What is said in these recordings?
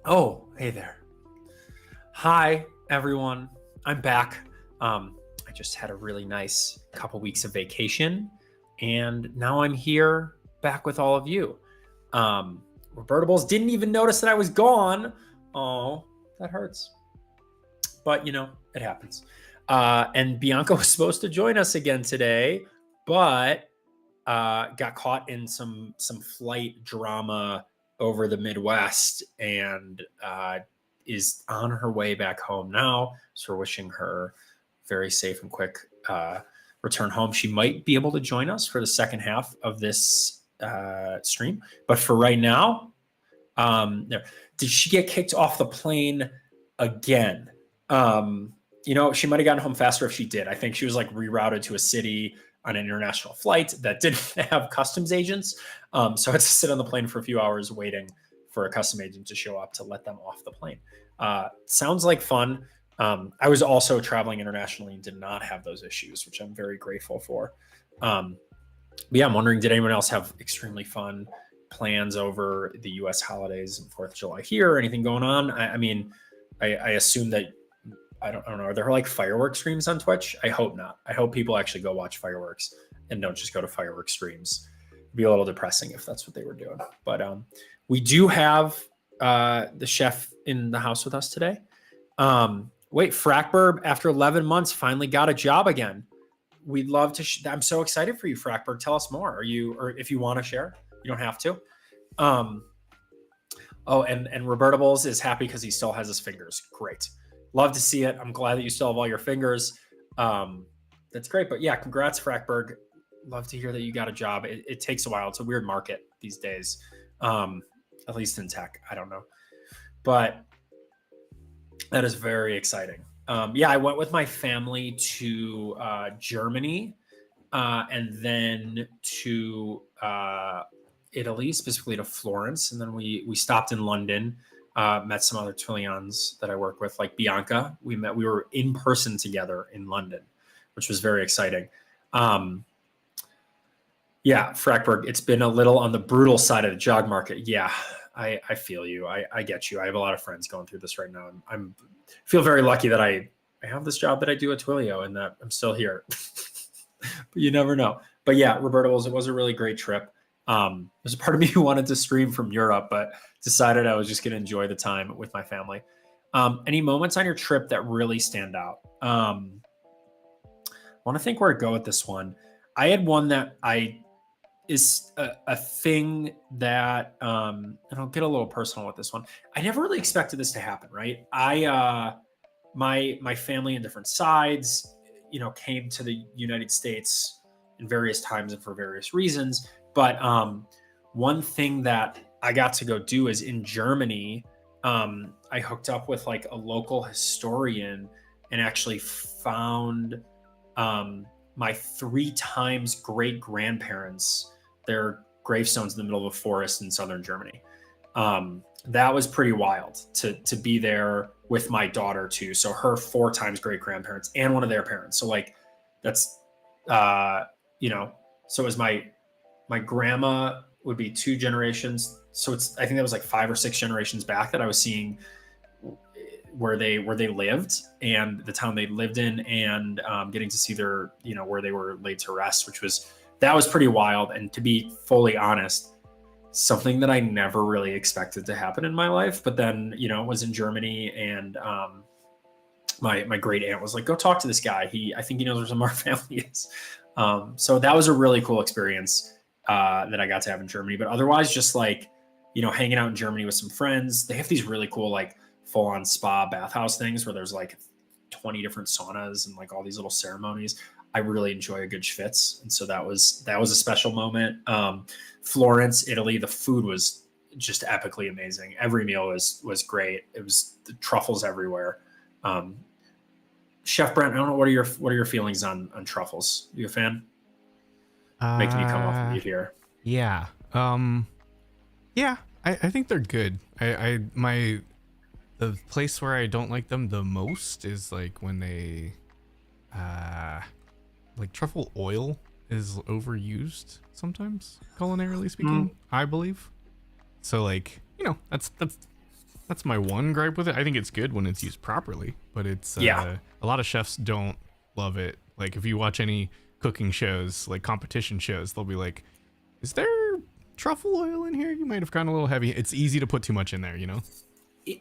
Oh, hey there. Hi, everyone. I'm back. I just had a really nice couple weeks of vacation, and now I'm here back with all of you. Um, Robertables didn't even notice that I was gone. Oh, that hurts. But, it happens. And Bianca was supposed to join us again today, but got caught in some flight drama over the Midwest and is on her way back home now. So we're wishing her very safe and quick return home. She might be able to join us for the second half of this stream, but for right now, there. Did she get kicked off the plane again? She might have gotten home faster if she did. I think she was like rerouted to a city on an international flight that didn't have customs agents. So I had to sit on the plane for a few hours waiting for a custom agent to show up to let them off the plane. Sounds like fun. I was also traveling internationally and did not have those issues, which I'm very grateful for. But yeah, I'm wondering, did anyone else have extremely fun plans over the U.S. holidays and 4th of July here or anything going on? I assume that I don't know. Are there like fireworks streams on Twitch? I hope not. I hope people actually go watch fireworks and don't just go to fireworks streams. It'd be a little depressing if that's what they were doing. But we do have the chef in the house with us today. Wait, Frackberg, after 11 months, finally got a job again. We'd love to. I'm so excited for you, Frackberg. Tell us more. Or if you want to share, you don't have to. Oh, and Robertables is happy because he still has his fingers. Great. Love to see it. I'm glad that you still have all your fingers. That's great. But yeah, congrats, Frackberg. Love to hear that you got a job. It takes a while. It's a weird market these days, at least in tech. I don't know. But that is very exciting. Yeah, I went with my family to Germany and then to Italy, specifically to Florence. And then we stopped in London. Met some other Twilions that I work with, like Bianca. We were in person together in London, which was very exciting. Yeah, Frackberg, it's been a little on the brutal side of the job market. Yeah, I feel you. I get you. I have a lot of friends going through this right now. I'm feel very lucky that I have this job that I do at Twilio and that I'm still here. But you never know. But yeah, Roberto, it was a really great trip. There's a part of me who wanted to stream from Europe, but decided I was just going to enjoy the time with my family. Any moments on your trip that really stand out? I want to think where to go with this one. I had one that is a thing that, and I'll get a little personal with this one. I never really expected this to happen, right? My family on different sides, came to the United States in various times and for various reasons. But one thing that I got to go do is in Germany, I hooked up with like a local historian and actually found my 3 times great grandparents, their gravestones in the middle of a forest in southern Germany. That was pretty wild to be there with my daughter too. So her 4 times great grandparents and one of their parents. So like that's so it was my grandma would be 2 generations. So I think that was like 5 or 6 generations back that I was seeing where they lived and the town they lived in, and getting to see their, where they were laid to rest, that was pretty wild. And to be fully honest, something that I never really expected to happen in my life. But then, was in Germany, and my great aunt was like, go talk to this guy. I think he knows where some of our family is. So that was a really cool experience that I got to have in Germany. But otherwise, just like, hanging out in Germany with some friends. They have these really cool, like full-on spa bathhouse things where there's like 20 different saunas and like all these little ceremonies. I really enjoy a good schwitz. And so that was a special moment. Florence, Italy, the food was just epically amazing. Every meal was great. It was the truffles everywhere. Chef Brent, I don't know, what are your feelings on truffles? You a fan? Making you come off mute here. Yeah. Yeah, I think they're good. The place where I don't like them the most is like when they like truffle oil is overused sometimes, culinarily speaking, I believe. So like, that's That's my one gripe with it. I think it's good when it's used properly, but it's Yeah. a lot of chefs don't love it. Like if you watch any cooking shows, like competition shows, they'll be like, "Is there truffle oil in here? You might have gone a little heavy." It's easy to put too much in there, you know?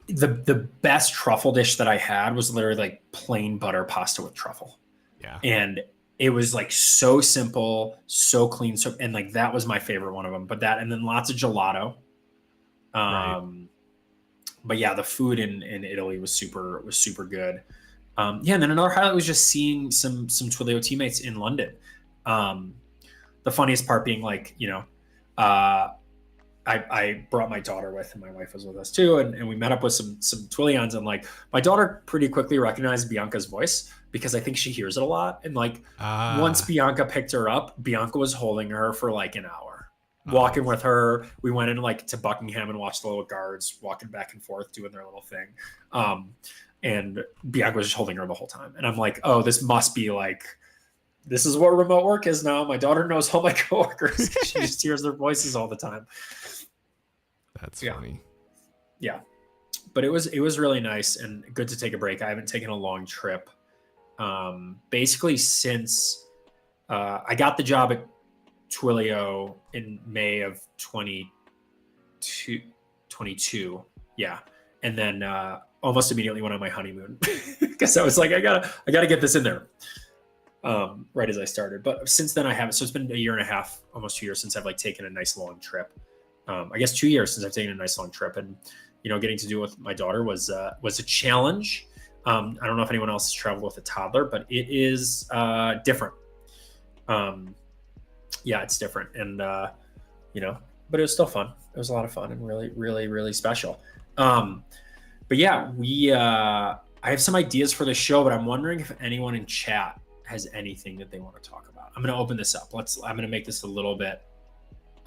The best truffle dish that I had was literally like plain butter pasta with truffle. Yeah. And it was like so simple, so clean. So, and like that was my favorite one of them. But that, and then lots of gelato. Right. But yeah, the food in Italy was super good. Yeah, and then another highlight was just seeing some Twilio teammates in London. The funniest part being like, I brought my daughter with, and my wife was with us too, and we met up with some Twilions, and like my daughter pretty quickly recognized Bianca's voice because I think she hears it a lot. And like once Bianca picked her up, Bianca was holding her for like an hour, walking with her. We went in like to Buckingham and watched the little guards walking back and forth doing their little thing. And Bianca was just holding her the whole time. And I'm like, oh, this must be like, this is what remote work is now. My daughter knows all my coworkers. She just hears their voices all the time. That's funny. Yeah. But it was really nice and good to take a break. I haven't taken a long trip. Basically since I got the job at Twilio in May of 22. Yeah. And then almost immediately went on my honeymoon because I was like, I gotta get this in there. Right as I started. But since then I haven't. So it's been a year and a half, almost 2 years since I've like taken a nice long trip. I guess 2 years since I've taken a nice long trip, and getting to do it with my daughter was a challenge. I don't know if anyone else has traveled with a toddler, but it is different. Yeah, it's different, and but it was still fun. It was a lot of fun and really, really, really special. But yeah, I have some ideas for the show, but I'm wondering if anyone in chat has anything that they want to talk about. I'm going to open this up. I'm going to make this a little bit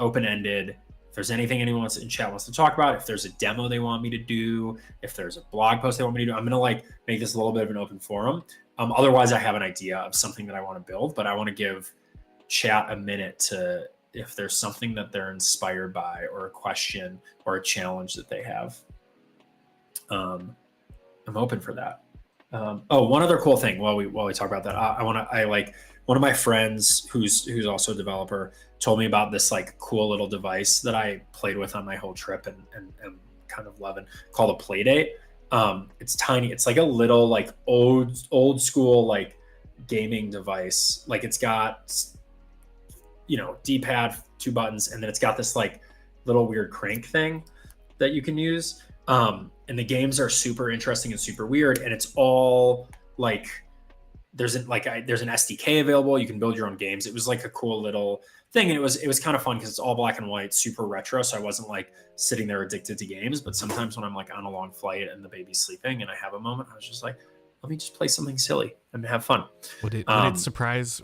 open-ended. If there's anything anyone in chat wants to talk about, if there's a demo they want me to do, if there's a blog post they want me to do, I'm going to like make this a little bit of an open forum. Otherwise I have an idea of something that I want to build, but I want to give chat a minute to, if there's something that they're inspired by or a question or a challenge that they have. I'm open for that. One other cool thing while we talk about that, I like one of my friends who's also a developer told me about this like cool little device that I played with on my whole trip and kind of loving, called a Playdate. It's tiny. It's like a little like old school like gaming device. Like it's got D-pad, 2 buttons, and then it's got this like little weird crank thing that you can use. And the games are super interesting and super weird. And it's all like, there's an SDK available. You can build your own games. It was like a cool little thing. And it was kind of fun because it's all black and white, super retro. So I wasn't like sitting there addicted to games, but sometimes when I'm like on a long flight and the baby's sleeping and I have a moment, I was just like, let me just play something silly and have fun. Would it surprise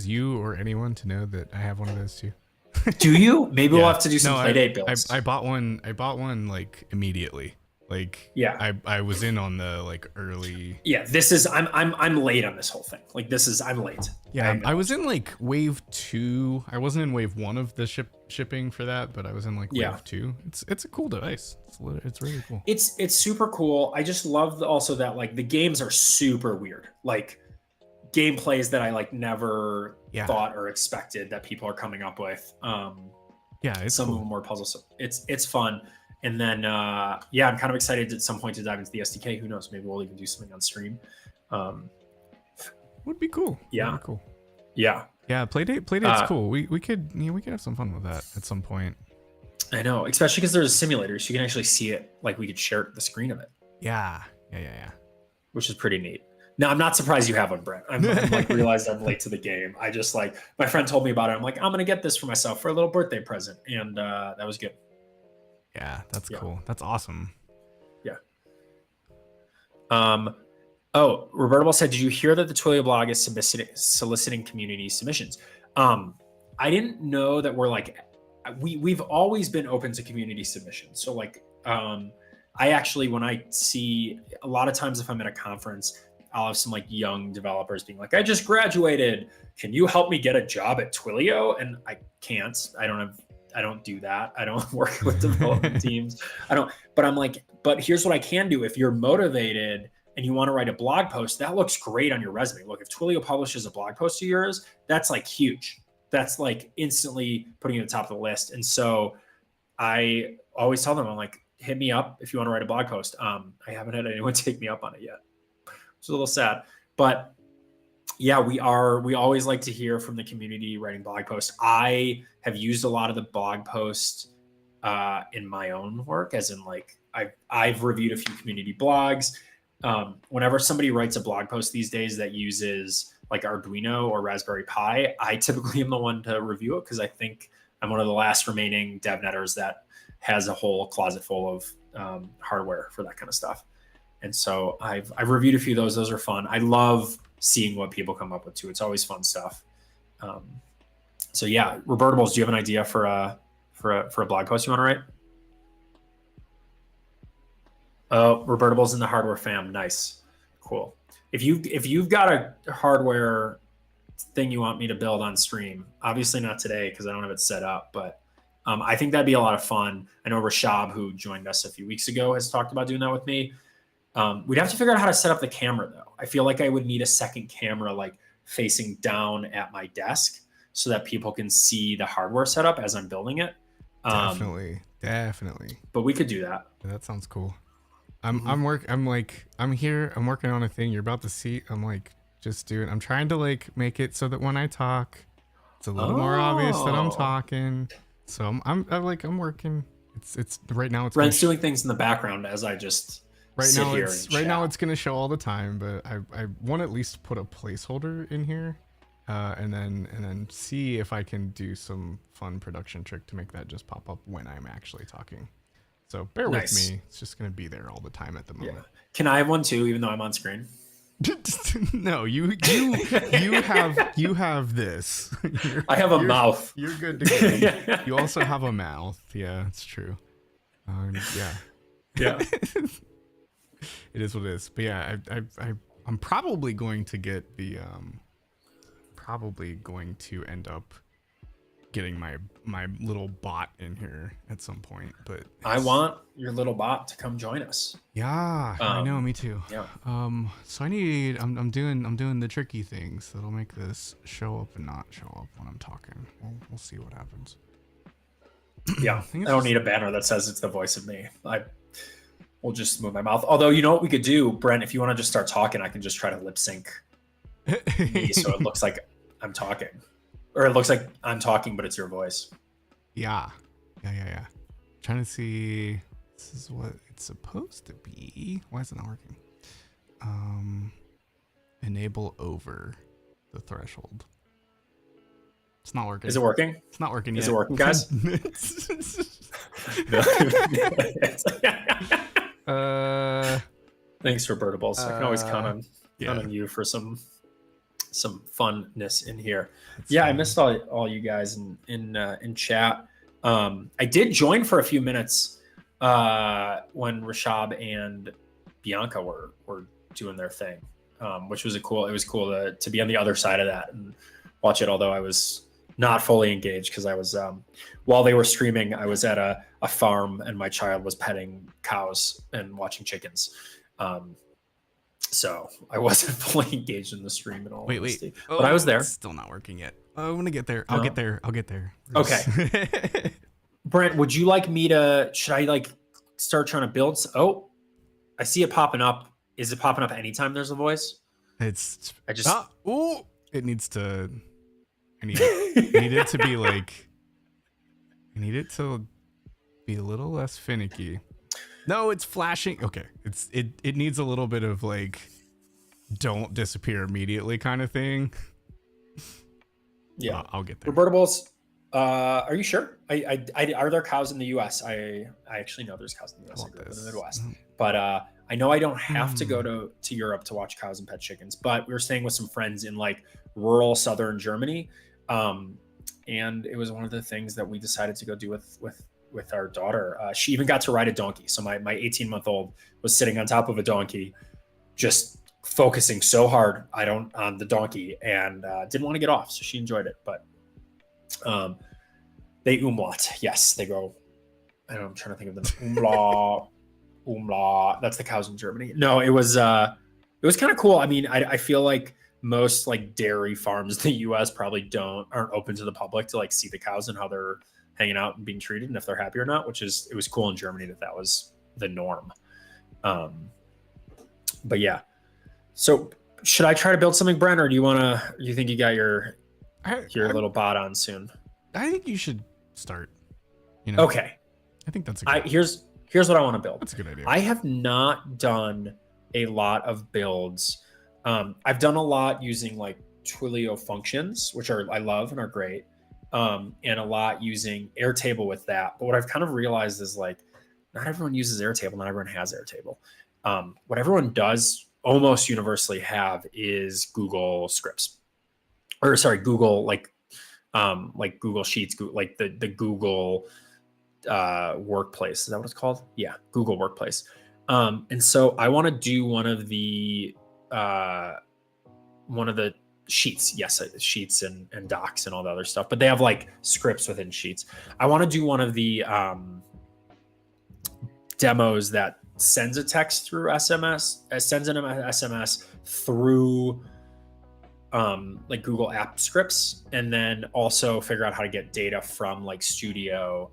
you or anyone to know that I have one of those too? Do you? Maybe we'll have to do some Playdate builds. I bought one like immediately. Like I was in on the like early. Yeah, I'm late on this whole thing. Like I'm late. Yeah, I was in like wave 2. I wasn't in wave 1 of the shipping for that, but I was in like wave 2. It's a cool device. It's really cool. It's super cool. I just love also that like the games are super weird. Like gameplays that I like never thought or expected that people are coming up with. It's some cool. of them more puzzles. So it's fun. And then I'm kind of excited at some point to dive into the SDK. Who knows? Maybe we'll even do something on stream. Would be cool. Yeah. Would be cool. Yeah. Yeah. Playdate's cool. We could have some fun with that at some point. I know, especially because there's a simulator, so you can actually see it. Like we could share the screen of it. Yeah. Which is pretty neat. Now, I'm not surprised you have one, Brent. I'm like realized I'm late to the game. I just like, my friend told me about it. I'm like, I'm going to get this for myself for a little birthday present. And that was good. Yeah, that's cool. That's awesome. Yeah. Roberto said, did you hear that the Twilio blog is soliciting community submissions? I didn't know that we're like, we've always been open to community submissions. So like, I actually, when I see a lot of times if I'm at a conference, I'll have some like young developers being like, I just graduated. Can you help me get a job at Twilio? And I can't. I don't have don't do that. I don't work with development teams. I don't, but I'm like, but here's what I can do. If you're motivated and you want to write a blog post, that looks great on your resume. Look, if Twilio publishes a blog post of yours, that's like huge. That's like instantly putting you at the top of the list. And so I always tell them, I'm like, hit me up if you want to write a blog post. I haven't had anyone take me up on it yet. It's a little sad, but yeah, we always like to hear from the community writing blog posts. I have used a lot of the blog posts in my own work, as in like I've reviewed a few community blogs. Whenever somebody writes a blog post these days that uses like Arduino or Raspberry Pi, I typically am the one to review it because I think I'm one of the last remaining DevNetters that has a whole closet full of hardware for that kind of stuff. And so I've reviewed a few of those. Those are fun. I love seeing what people come up with too. It's always fun stuff. So yeah, Robertables, do you have an idea for a blog post you want to write? Oh, Robertables in the hardware fam. Nice. Cool. If you've got a hardware thing you want me to build on stream, obviously not today because I don't have it set up, but I think that'd be a lot of fun. I know Rashab, who joined us a few weeks ago, has talked about doing that with me. We'd have to figure out how to set up the camera though. I feel like I would need a second camera like facing down at my desk so that people can see the hardware setup as I'm building it. Definitely. But we could do that. Yeah, that sounds cool. I'm here, I'm working on a thing you're about to see. I'm like, just do it. I'm trying to like make it so that when I talk, it's a little more obvious that I'm talking. So I'm working. It's right now. It's Brent's doing things in the background as I just sit here and chat. Right now it's gonna show all the time, but I want to at least put a placeholder in here, and then see if I can do some fun production trick to make that just pop up when I'm actually talking. So bear with me. It's just gonna be there all the time at the moment. Yeah. Can I have one too, even though I'm on screen? No, you have this. I have a mouth. You're good to go. You also have a mouth. Yeah, it's true. Yeah. It is what it is. But yeah, I'm probably going to get the probably going to end up getting my little bot in here at some point. But I want your little bot to come join us. Yeah, I know, me too. Yeah. So I'm doing the tricky things that'll make this show up and not show up when I'm talking. We'll see what happens. Yeah, I don't need a banner that says it's the voice of me. We'll just move my mouth. Although, you know what we could do, Brent, if you want to just start talking, I can just try to lip sync me so it looks like I'm talking. Or it looks like I'm talking, but it's your voice. Yeah. Trying to see. This is what it's supposed to be. Why is it not working? Enable over the threshold. It's not working. Is it working? It's not working yet. Is it working, guys? Thanks, Robertables. I can always count on you for some funness in here. I missed all you guys in chat. I did join for a few minutes when Rashab and Bianca were doing their thing, which was cool to be on the other side of that and watch it, although I was not fully engaged because I was while they were streaming, I was at a farm and my child was petting cows and watching chickens. So I wasn't fully engaged in the stream at all. Wait. But I was there. It's still not working yet. I'm gonna get there. I'll get there. Okay. Brent, would you like me to? Should I like start trying to build? Oh, I see it popping up. Is it popping up anytime there's a voice? It needs to. I need it to be like. I need it to be a little less finicky. No, it's flashing. Okay, it needs a little bit of like, don't disappear immediately kind of thing. Yeah, I'll get there. Robertables, are you sure? Are there cows in the U.S.? I actually know there's cows in the U.S. I grew up in the Midwest, but I know I don't have to go to Europe to watch cows and pet chickens. But we were staying with some friends in like rural southern Germany, and it was one of the things that we decided to go do with our daughter. She even got to ride a donkey. So my 18-month-old was sitting on top of a donkey, just focusing so hard on the donkey and didn't want to get off. So she enjoyed it. But They umlaut. Yes, they go. I don't know, I'm trying to think of the umlaut. Umlaut. That's the cows in Germany. No, it was kind of cool. I mean, I feel like most like dairy farms in the US probably aren't open to the public to like see the cows and how they're hanging out and being treated and if they're happy or not, it was cool in Germany that was the norm. But yeah. So should I try to build something, Brent, or do you think you got your little bot on soon? I think you should start. You know? Okay. I think that's a good here's what I want to build. That's a good idea. I have not done a lot of builds. I've done a lot using like Twilio functions, which I love and are great. And a lot using Airtable with that. But what I've kind of realized is like, not everyone uses Airtable, not everyone has Airtable. What everyone does almost universally have is Google Scripts, or sorry, Google like Google Sheets, like the Google Workplace. Is that what it's called? Yeah, Google Workplace. And so I want to do one of the Sheets. Yes, Sheets and Docs and all the other stuff, but they have like scripts within Sheets. I want to do one of the demos that sends a text through SMS, sends an SMS through like Google App Scripts, and then also figure out how to get data from like Studio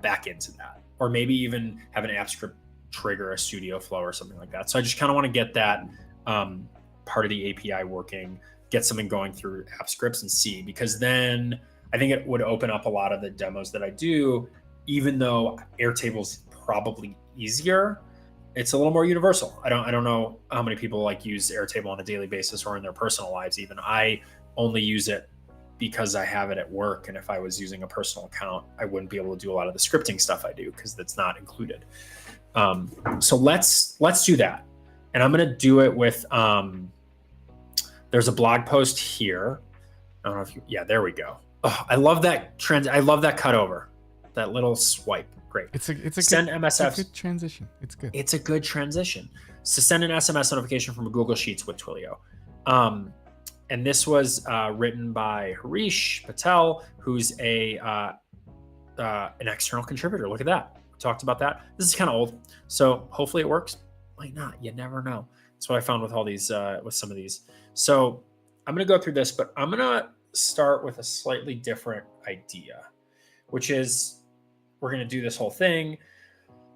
back into that, or maybe even have an app script trigger a Studio flow or something like that. So I just kind of want to get that part of the API working, get something going through app scripts and see, because then I think it would open up a lot of the demos that I do, even though Airtable's probably easier. It's a little more universal. I don't know how many people like use Airtable on a daily basis or in their personal lives. Even I only use it because I have it at work. And if I was using a personal account, I wouldn't be able to do a lot of the scripting stuff I do because that's not included. So let's do that. And I'm going to do it with, there's a blog post here. I don't know if yeah, there we go. Oh, I love that trend. I love that cutover, that little swipe. Great. It's a send good, MSF. It's a good transition. It's good. It's a good transition. So send an SMS notification from Google Sheets with Twilio. And this was written by Harish Patel, who's an external contributor. Look at that. We talked about that. This is kind of old, so hopefully it works. Might not. You never know. That's what I found with all these, with some of these. So I'm going to go through this, but I'm going to start with a slightly different idea, which is we're going to do this whole thing.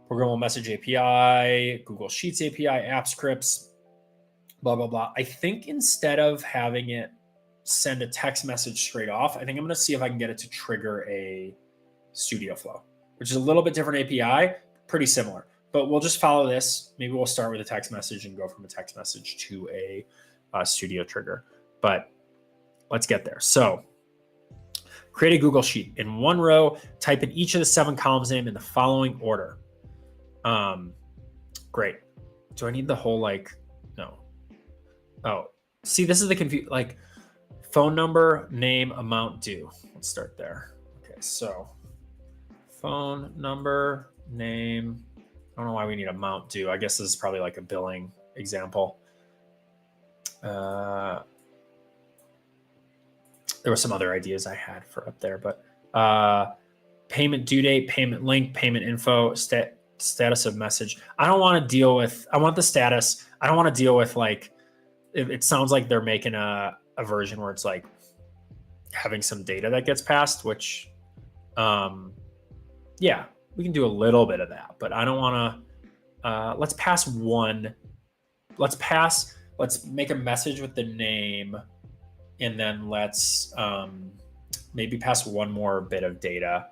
Programmable Message API, Google Sheets API, app scripts, blah, blah, blah. I think instead of having it send a text message straight off, I think I'm going to see if I can get it to trigger a Studio flow, which is a little bit different API, pretty similar. But we'll just follow this. Maybe we'll start with a text message and go from a text message to a Studio trigger. But let's get there. So create a Google Sheet. In one row, type in each of the 7 columns name in the following order. Great. Do I need the whole no. Oh, see, this is the like phone number, name, amount due. Let's start there. Okay, so phone number, name. I don't know why we need amount due. I guess this is probably like a billing example. There were some other ideas I had for up there, but payment due date, payment link, payment info, status of message. I don't want to deal with, I want the status. I don't want to deal with like, it sounds like they're making a version where it's like having some data that gets passed, which, yeah, we can do a little bit of that, but I don't want to, let's pass one. Let's make a message with the name, and then let's maybe pass one more bit of data.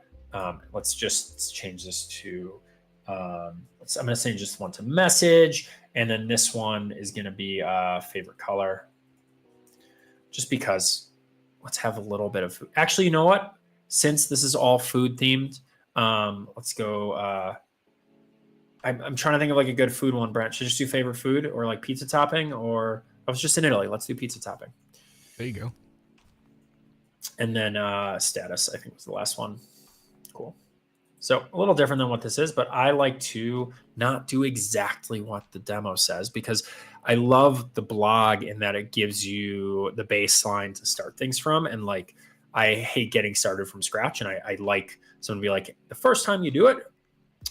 Let's just change this to, I'm going to change this one to message, and then this one is going to be favorite color, just because let's have a little bit of food. Actually, you know what? Since this is all food themed, let's go. I'm trying to think of like a good food one, Brent. Should I just do favorite food or like pizza topping, or I was just in Italy. Let's do pizza topping. There you go. And then status, I think was the last one. Cool. So a little different than what this is, but I like to not do exactly what the demo says, because I love the blog in that it gives you the baseline to start things from. And like, I hate getting started from scratch, and I like someone to be like, the first time you do it,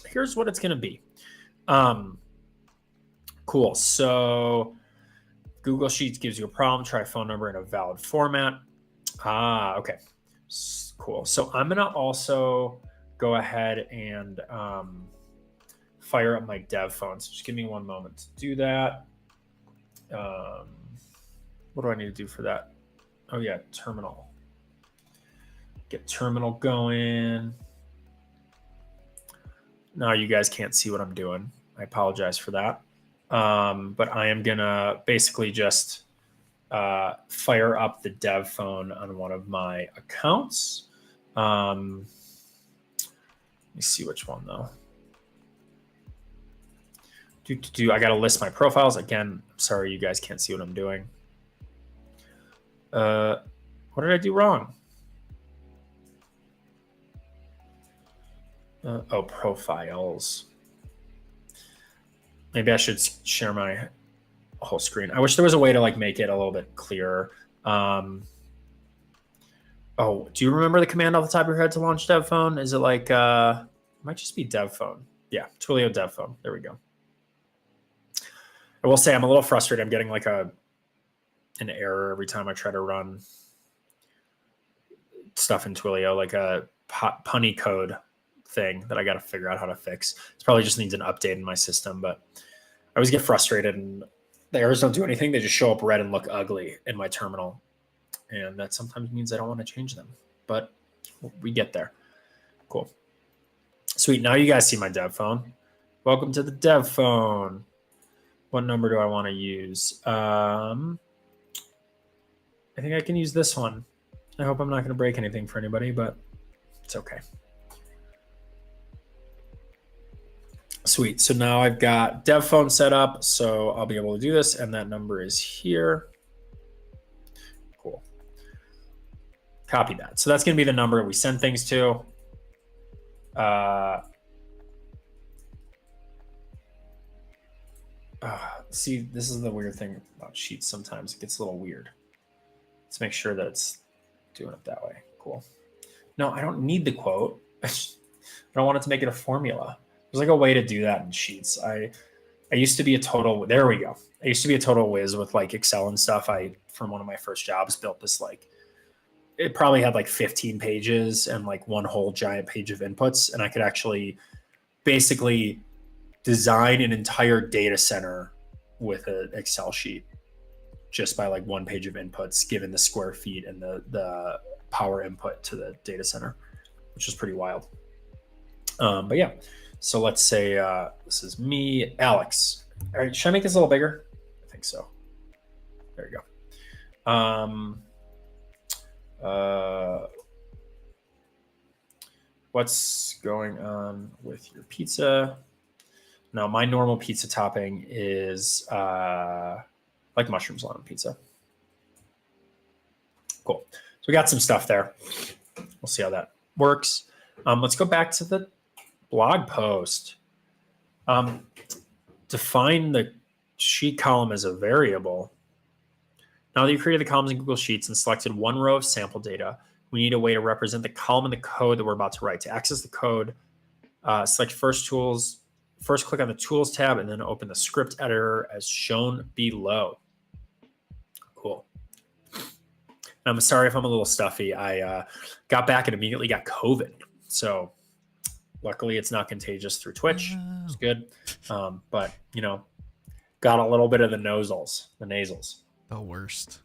here's what it's going to be. Cool. So Google Sheets gives you a problem. Try phone number in a valid format. Okay. Cool. So I'm going to also go ahead and fire up my dev phone. So just give me one moment to do that. What do I need to do for that? Oh yeah, terminal. Get terminal going. Now you guys can't see what I'm doing. I apologize for that. But I am gonna basically just fire up the dev phone on one of my accounts. Let me see which one though. I got to list my profiles again. I'm sorry, you guys can't see what I'm doing. What did I do wrong? Profiles. Maybe I should share my whole screen. I wish there was a way to like make it a little bit clearer. Do you remember the command off the top of your head to launch dev phone? Is it like, it might just be dev phone. Yeah, Twilio dev phone. There we go. I will say I'm a little frustrated. I'm getting like an error every time I try to run stuff in Twilio, like a punny code thing that I got to figure out how to fix. It probably just needs an update in my system, but I always get frustrated and the errors don't do anything. They just show up red and look ugly in my terminal. And that sometimes means I don't want to change them, but we get there. Cool. Sweet. Now you guys see my dev phone. Welcome to the dev phone. What number do I want to use? I think I can use this one. I hope I'm not going to break anything for anybody, but it's okay. Sweet. So now I've got dev phone set up, so I'll be able to do this, and that number is here. Cool. Copy that. So that's going to be the number we send things to. See, this is the weird thing about Sheets. Sometimes it gets a little weird. Let's make sure that it's doing it that way. Cool. No, I don't need the quote. I don't want it to make it a formula. There's like a way to do that in Sheets. I used to be a total, there we go. I used to be a total whiz with like Excel and stuff. From one of my first jobs, built this like, it probably had like 15 pages and like one whole giant page of inputs. And I could actually basically design an entire data center with an Excel sheet just by like one page of inputs, given the square feet and the power input to the data center, which is pretty wild. But yeah, so let's say this is me, Alex. All right, should I make this a little bigger? I think so. There you go. What's going on with your pizza? Now, my normal pizza topping is like mushrooms on pizza. Cool. So we got some stuff there. We'll see how that works. Let's go back to the blog post. Define the sheet column as a variable. Now that you've created the columns in Google Sheets and selected one row of sample data, we need a way to represent the column in the code that we're about to write. To access the code, select First Tools. First, click on the Tools tab and then open the script editor as shown below. Cool. I'm sorry if I'm a little stuffy. I got back and immediately got COVID. So luckily it's not contagious through Twitch. It's good. But, you know, got a little bit of the nasals. The worst.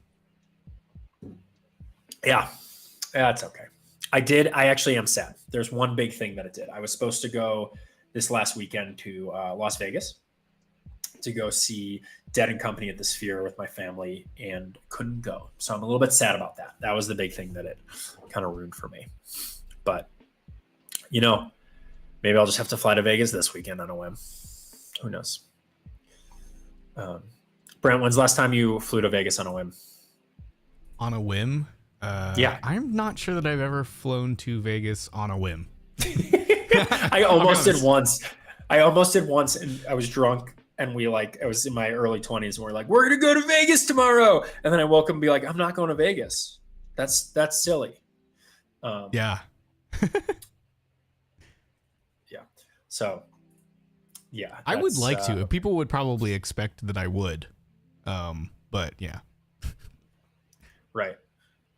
Yeah, that's okay. I actually am sad. There's one big thing that it did. I was supposed to go this last weekend to Las Vegas to go see Dead and Company at the Sphere with my family and couldn't go. So I'm a little bit sad about that. That was the big thing that it kind of ruined for me. But, you know, maybe I'll just have to fly to Vegas this weekend on a whim. Who knows? Brent, when's the last time you flew to Vegas on a whim? On a whim? Yeah. I'm not sure that I've ever flown to Vegas on a whim. I almost did once. And I was drunk and I was in my early 20s and we're like, we're going to go to Vegas tomorrow. And then I woke up and be like, I'm not going to Vegas. That's silly. Yeah. Yeah. So yeah, I would that's like to. People would probably expect that I would. But yeah. right.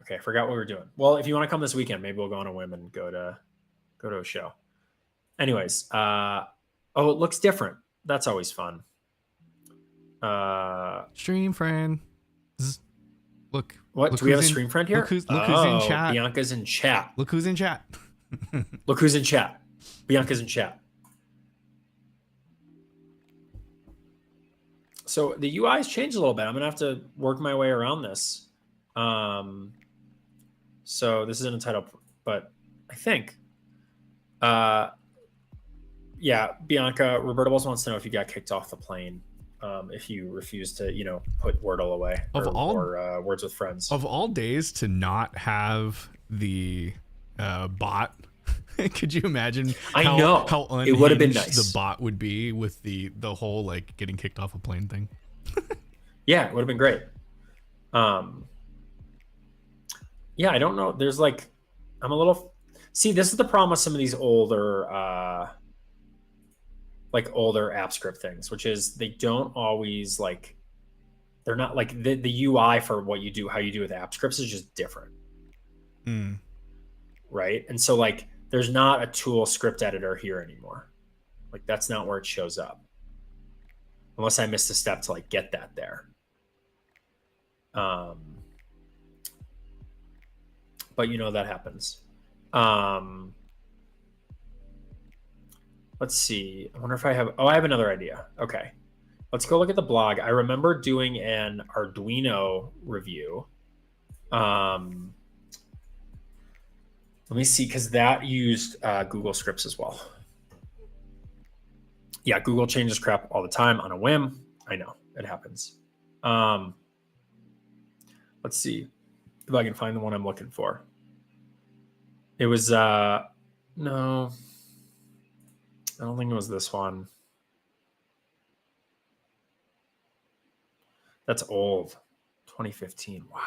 Okay, I forgot what we were doing. Well, if you want to come this weekend, maybe we'll go on a whim and go to a show. Anyways, oh, it looks different. That's always fun. Stream friend. Look. What? Look Do we have a who's in. stream friend Look here? who's in Oh, chat. Bianca's in chat. Look who's in chat. Look who's in chat. Bianca's in chat. So the UI's changed a little bit. I'm gonna have to work my way around this. So this isn't a title, but I think, yeah, Bianca, Roberto also wants to know if you got kicked off the plane, if you refuse to, put Wordle away or Words with Friends. Of all days to not have the bot. Could you imagine how unhinged it would have been nice. The bot would be with the whole like getting kicked off a plane thing? Yeah, it would have been great. Yeah, I don't know. There's like, I'm a little. See, this is the problem with some of these older app script things, which is they don't always like. They're not like the UI for what you do, how you do with app scripts is just different. Right, and so like. There's not a tool script editor here anymore. Like that's not where it shows up. Unless I missed a step to like get that there. But that happens. Let's see. I wonder if I have another idea. Okay. Let's go look at the blog. I remember doing an Arduino review. Let me see, because that used Google Scripts as well. Yeah, Google changes crap all the time on a whim. I know, it happens. Let's see if I can find the one I'm looking for. It was, no, I don't think it was this one. That's old, 2015. Wow.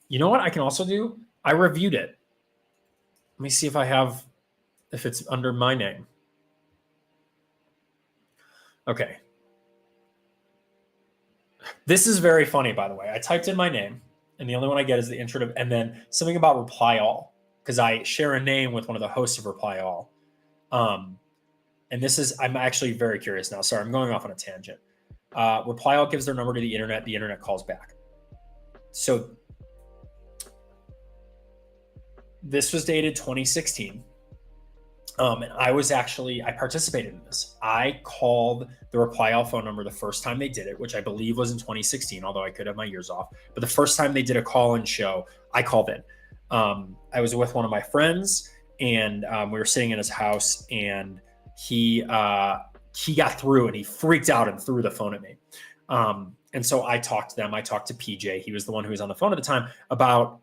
You know what I can also do? I reviewed it. Let me see if it's under my name. Okay. This is very funny, by the way. I typed in my name, and the only one I get is the intro, and then something about Reply All, because I share a name with one of the hosts of Reply All. And I'm actually very curious now. Sorry, I'm going off on a tangent. Reply All gives their number to the internet calls back. So this was dated 2016. And I participated in this. I called the Reply All phone number the first time they did it, which I believe was in 2016, although I could have my years off. But the first time they did a call-in show, I called in. I was with one of my friends, and we were sitting in his house, and he got through, and he freaked out and threw the phone at me. And so I talked to them. I talked to PJ. He was the one who was on the phone at the time about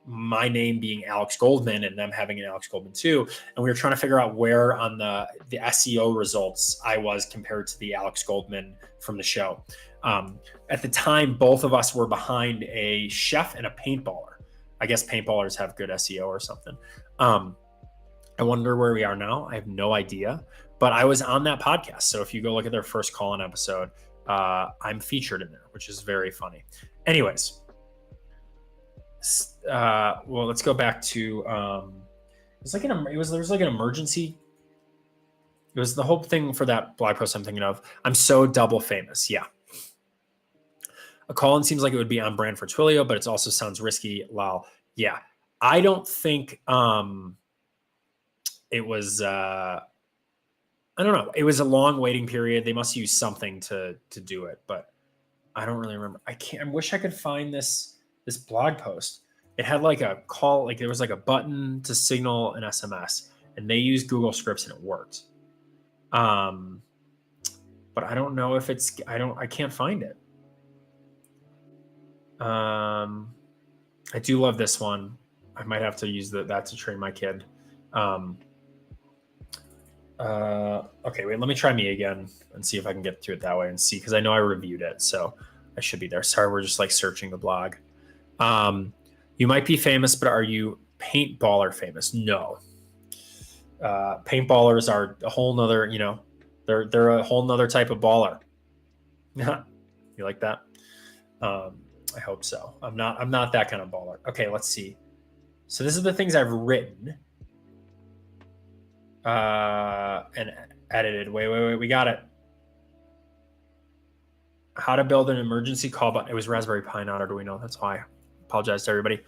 my name being Alex Goldman and them having an Alex Goldman too. And we were trying to figure out where on the SEO results I was compared to the Alex Goldman from the show. At the time, both of us were behind a chef and a paintballer. I guess paintballers have good SEO or something. I wonder where we are now. I have no idea, but I was on that podcast. So if you go look at their first call-in episode, I'm featured in there, which is very funny. Anyways, well, let's go back to there was like an emergency. It was the whole thing for that blog post I'm thinking of. I'm so double famous. Yeah. A call-in seems like it would be on brand for Twilio, but it also sounds risky. Lol. Yeah. I don't think it was I don't know. It was a long waiting period. They must use something to do it, but I don't really remember. I wish I could find this blog post. It had like a call, like there was like a button to signal an SMS, and they used Google Scripts and it worked. But I don't know if I can't find it. I do love this one. I might have to use that to train my kid. Okay, wait, let me try me again and see if I can get through it that way and see, because I know I reviewed it, so I should be there. Sorry, we're just like searching the blog. You might be famous, but are you paintballer famous? No. Paintballers are a whole nother, they're a whole nother type of baller. You like that? I hope so. I'm not that kind of baller. Okay, let's see. So this is the things I've written and edited. Wait. We got it. How to build an emergency call button. It was Raspberry Pi, not Arduino. That's why. I apologize to everybody.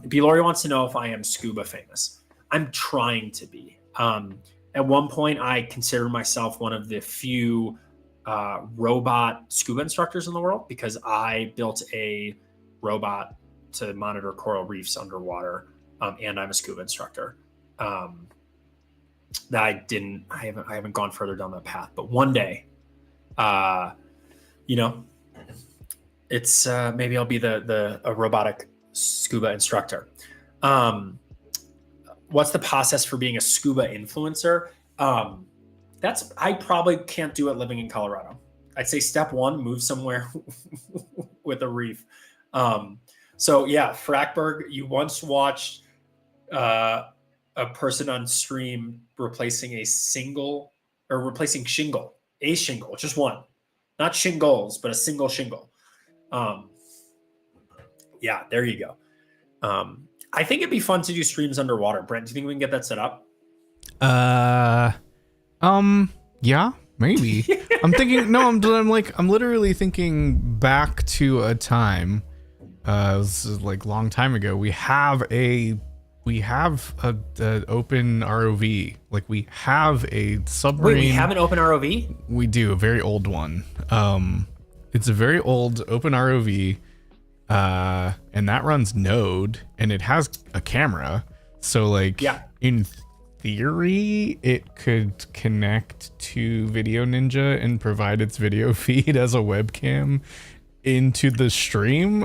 B. Lori wants to know if I am scuba famous. I'm trying to be. At one point, I considered myself one of the few robot scuba instructors in the world because I built a robot to monitor coral reefs underwater, and I'm a scuba instructor. That I haven't gone further down that path, but one day, it's maybe I'll be a robotic scuba instructor. What's the process for being a scuba influencer? I probably can't do it living in Colorado. I'd say step one, move somewhere with a reef. So yeah, Frackberg, you once watched a person on stream replacing shingle, just one, not shingles, but a single shingle. Yeah, there you go. I think it'd be fun to do streams underwater. Brent, do you think we can get that set up? Yeah, maybe. I'm thinking, no, I'm literally thinking back to a time, it was like long time ago. We have a open ROV. Like we have a submarine. Wait, we have an open ROV? We do, a very old one. It's a very old open ROV. And that runs Node and it has a camera. So like, yeah. In theory, it could connect to Video Ninja and provide its video feed as a webcam into the stream.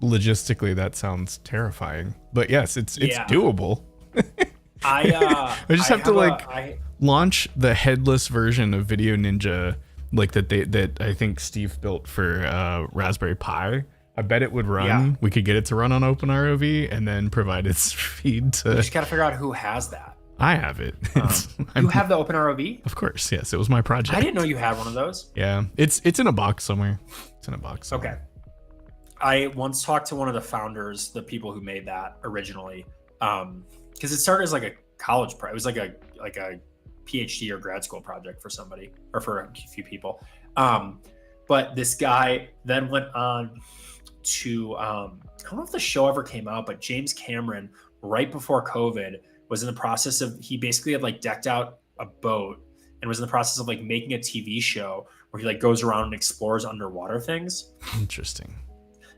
Logistically, that sounds terrifying, but yes, it's doable. I just have to launch the headless version of Video Ninja, like that I think Steve built for Raspberry Pi. I bet it would run. Yeah. We could get it to run on OpenROV and then provide its feed to. You just gotta figure out who has that. I have it. You have the OpenROV? Of course, yes. It was my project. I didn't know you had one of those. Yeah, it's in a box somewhere. It's in a box somewhere. Okay. I once talked to one of the founders, the people who made that originally, because it started as like a college project. It was like a PhD or grad school project for somebody or for a few people. But this guy then went on to I don't know if the show ever came out, but James Cameron, right before COVID, was in the process of, he basically had like decked out a boat and was in the process of like making a TV show where he like goes around and explores underwater things. Interesting.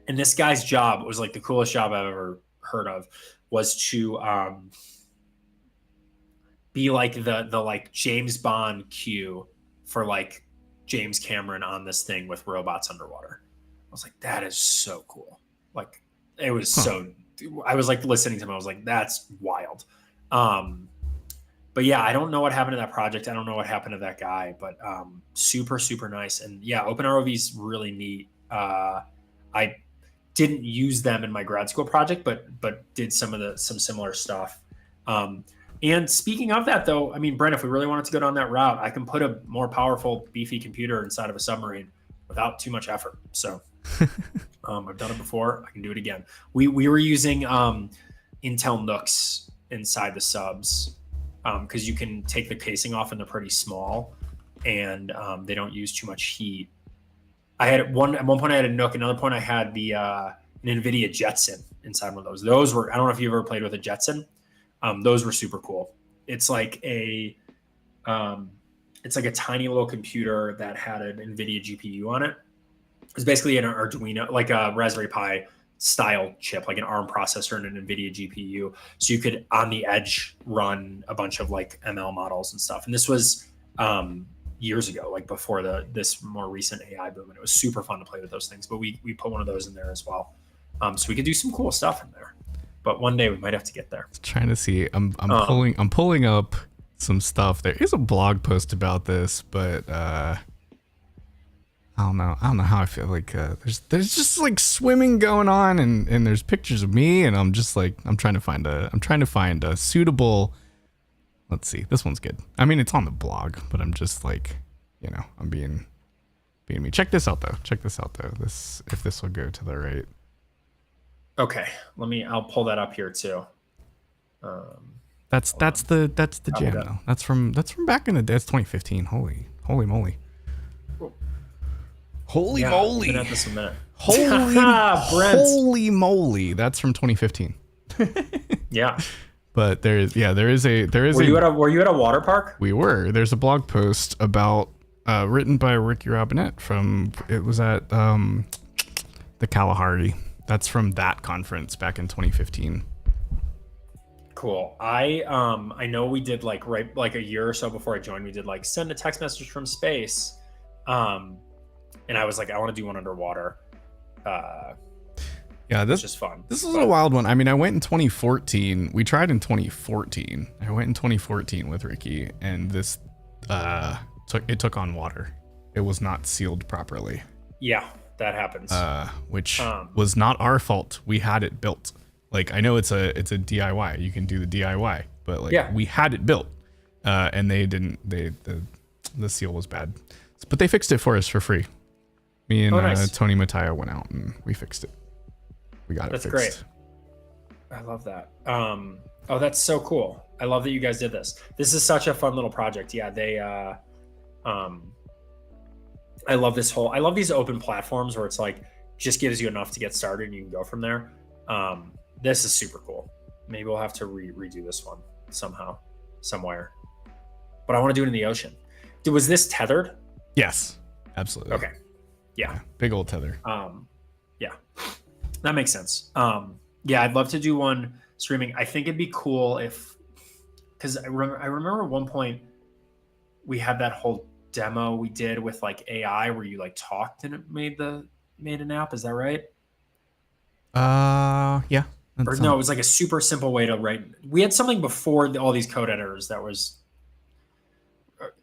And this guy's job was like the coolest job I've ever heard of, was to be like the like James Bond Q for like James Cameron on this thing with robots underwater. I was like, that is so cool. Like it was I was like listening to him. I was like, that's wild. But yeah, I don't know what happened to that project. I don't know what happened to that guy, but super, super nice. And yeah, OpenROV is really neat. I didn't use them in my grad school project, but did some similar stuff. And speaking of that though, I mean, Brent, if we really wanted to go down that route, I can put a more powerful, beefy computer inside of a submarine without too much effort. So I've done it before. I can do it again. We were using Intel NUCs inside the subs because you can take the casing off and they're pretty small and they don't use too much heat. At one point I had a NUC, another point I had the an NVIDIA Jetson inside one of those. Those were, I don't know if you've ever played with a Jetson. Those were super cool. It's like a tiny little computer that had an NVIDIA GPU on it. It's basically an Arduino, like a Raspberry Pi style chip, like an ARM processor and an NVIDIA GPU. So you could on the edge run a bunch of like ML models and stuff. And this was years ago, like before this more recent AI boom. And it was super fun to play with those things. But we put one of those in there as well. So we could do some cool stuff in there. But one day we might have to get there. Trying to see. I'm pulling up some stuff. There is a blog post about this, but don't know. I don't know how I feel. Like there's just like swimming going on, and there's pictures of me, and I'm just like I'm trying to find a suitable. Let's see. This one's good. I mean, it's on the blog, but I'm just like, I'm being me. Check this out though. This if this will go to the right. Okay, I'll pull that up here too. That's the jam though. That's from back in the day. It's 2015. Holy moly. Holy moly. Been at this a minute. Holy moly. That's from 2015. Yeah. But there is Were you at a water park? We were. There's a blog post about written by Ricky Robinette it was at the Kalahari. That's from that conference back in 2015. Cool. I know we did like a year or so before I joined, we did like send a text message from space. And I was like, I want to do one underwater. Yeah, this is just fun. This was a wild one. I mean, I went in 2014. We tried in 2014. I went in 2014 with Ricky, and this took on water. It was not sealed properly. Yeah, that happens. Which was not our fault. We had it built. Like, I know it's a DIY. You can do the DIY, but like we had it built, and they didn't. The seal was bad, but they fixed it for us for free. Me and nice. Tony Mattia went out and we fixed it. We got it fixed. That's great. I love that. Oh, that's so cool. I love that you guys did this. This is such a fun little project. Yeah, I love these open platforms where it's like just gives you enough to get started and you can go from there. This is super cool. Maybe we'll have to redo this one somehow, somewhere. But I want to do it in the ocean. Was this tethered? Yes, absolutely. Okay. Yeah. Big old tether. Yeah, that makes sense. Yeah, I'd love to do one streaming. I think it'd be cool because I remember at one point we had that whole demo we did with like AI where you like talked and it made an app. Is that right? Yeah. Or no, it was like a super simple way to write. We had something before all these code editors that was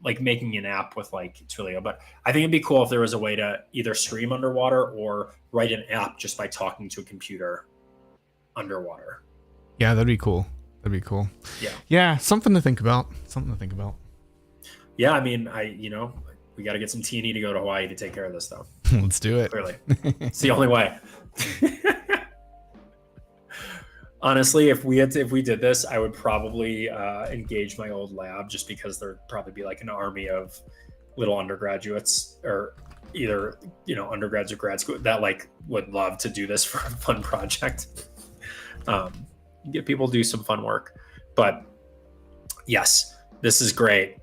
like making an app with like Twilio, but I think it'd be cool if there was a way to either stream underwater or write an app just by talking to a computer underwater. Yeah, that'd be cool. Yeah. Yeah, something to think about. Yeah, I mean, we got to get some T&E to go to Hawaii to take care of this though. Let's do it. Clearly. It's the only way. Honestly, if we did this, I would probably engage my old lab just because there'd probably be like an army of little undergraduates or either, undergrads or grad school that like would love to do this for a fun project. Get people to do some fun work. But yes, this is great.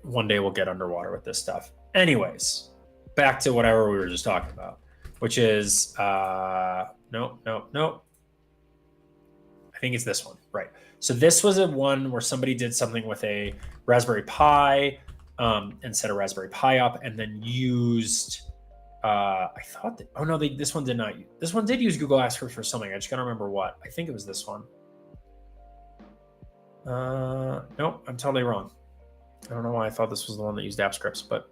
One day we'll get underwater with this stuff. Anyways, back to whatever we were just talking about, which is no. I think it's this one, right? So this was a one where somebody did something with a Raspberry Pi and set a Raspberry Pi up, and then used. This one did not. This one did use Google Apps Script for something. I just gotta remember what. I think it was this one. Nope, I'm totally wrong. I don't know why I thought this was the one that used app scripts, but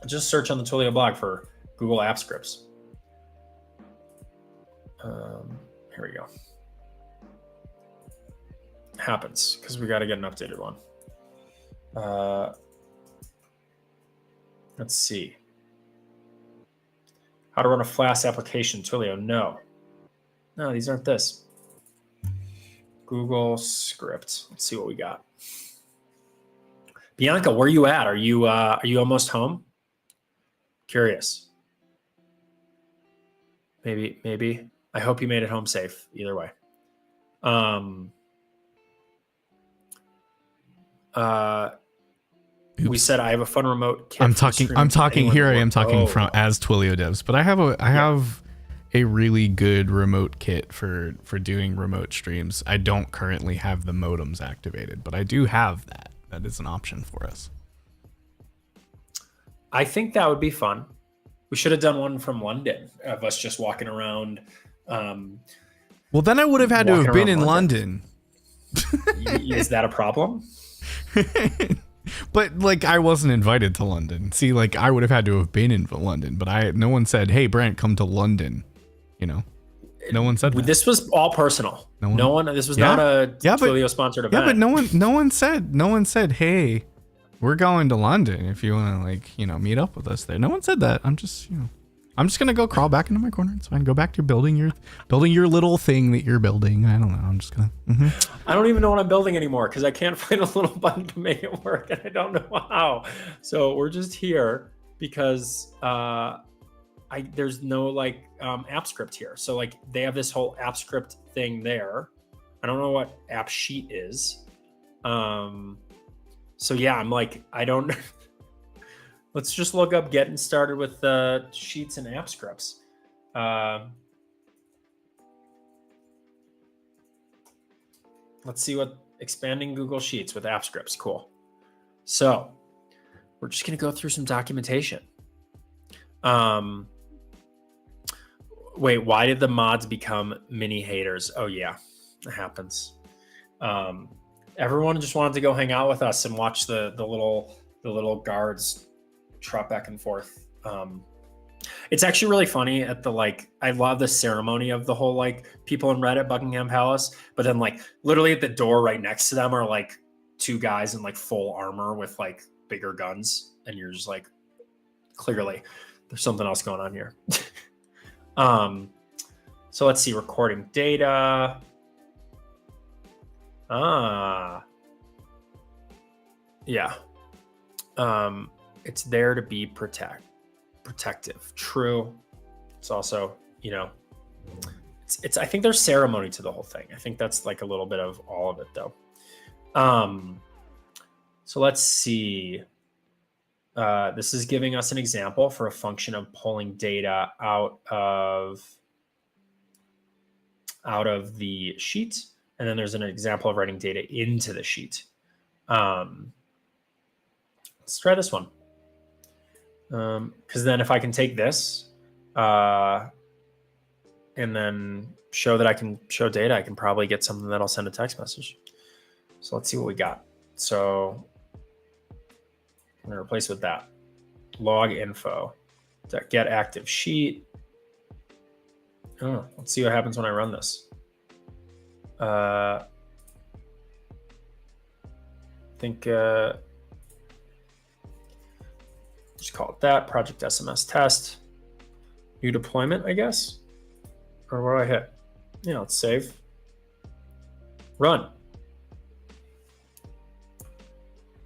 just search on the Twilio blog for Google App Scripts. Here we go. Happens because we got to get an updated one. Let's see. How to run a Flask application, Twilio. No, these aren't this. Google Script. Let's see what we got. Bianca, where are you at? Are you almost home? Curious. Maybe. I hope you made it home safe. Either way. We said I have a fun remote kit. I'm talking here. I am talking from as Twilio devs, but I have a really good remote kit for doing remote streams. I don't currently have the modems activated, but I do have that. That is an option for us. I think that would be fun. We should have done one from London of us just walking around. Well, then I would have had to have been in London. Is that a problem? But like, I wasn't invited to London. See, like, I would have had to have been in London, but no one said, "Hey, Brant, come to London." You know, no one said that. This was all personal. No one. This was not a Twilio sponsored event. Yeah, but no one said, "Hey, we're going to London if you want to, like, meet up with us there." No one said that. I'm just gonna go crawl back into my corner. It's fine. Go back to building your little thing that you're building. I don't know. I'm just gonna. I don't even know what I'm building anymore because I can't find a little button to make it work, and I don't know how. So we're just here because there's no like app script here. So like they have this whole app script thing there. I don't know what app sheet is. So yeah, I'm like, I don't. Let's just look up getting started with sheets and app scripts. Let's see what expanding Google Sheets with app scripts. Cool. So we're just going to go through some documentation. Wait, why did the mods become mini haters? Oh yeah, it happens. Everyone just wanted to go hang out with us and watch the little guards trot back and forth. It's actually really funny at the, like, I love the ceremony of the whole, like, people in red at Buckingham Palace, but then like literally at the door right next to them are like two guys in like full armor with like bigger guns, and you're just like, clearly there's something else going on here. So let's see, recording data. Yeah. It's there to be protective. True. It's also, I think there's ceremony to the whole thing. I think that's like a little bit of all of it though. So let's see. This is giving us an example for a function of pulling data out of the sheet. And then there's an example of writing data into the sheet. Let's try this one. Because then if I can take this and then show that I can show data, I can probably get something that'll send a text message. So let's see what we got. So I'm going to replace with that. Log info. Get active sheet. Oh, let's see what happens when I run this. Just call it that. Project SMS test. New deployment, I guess. Or what do I hit? Let's save. Run.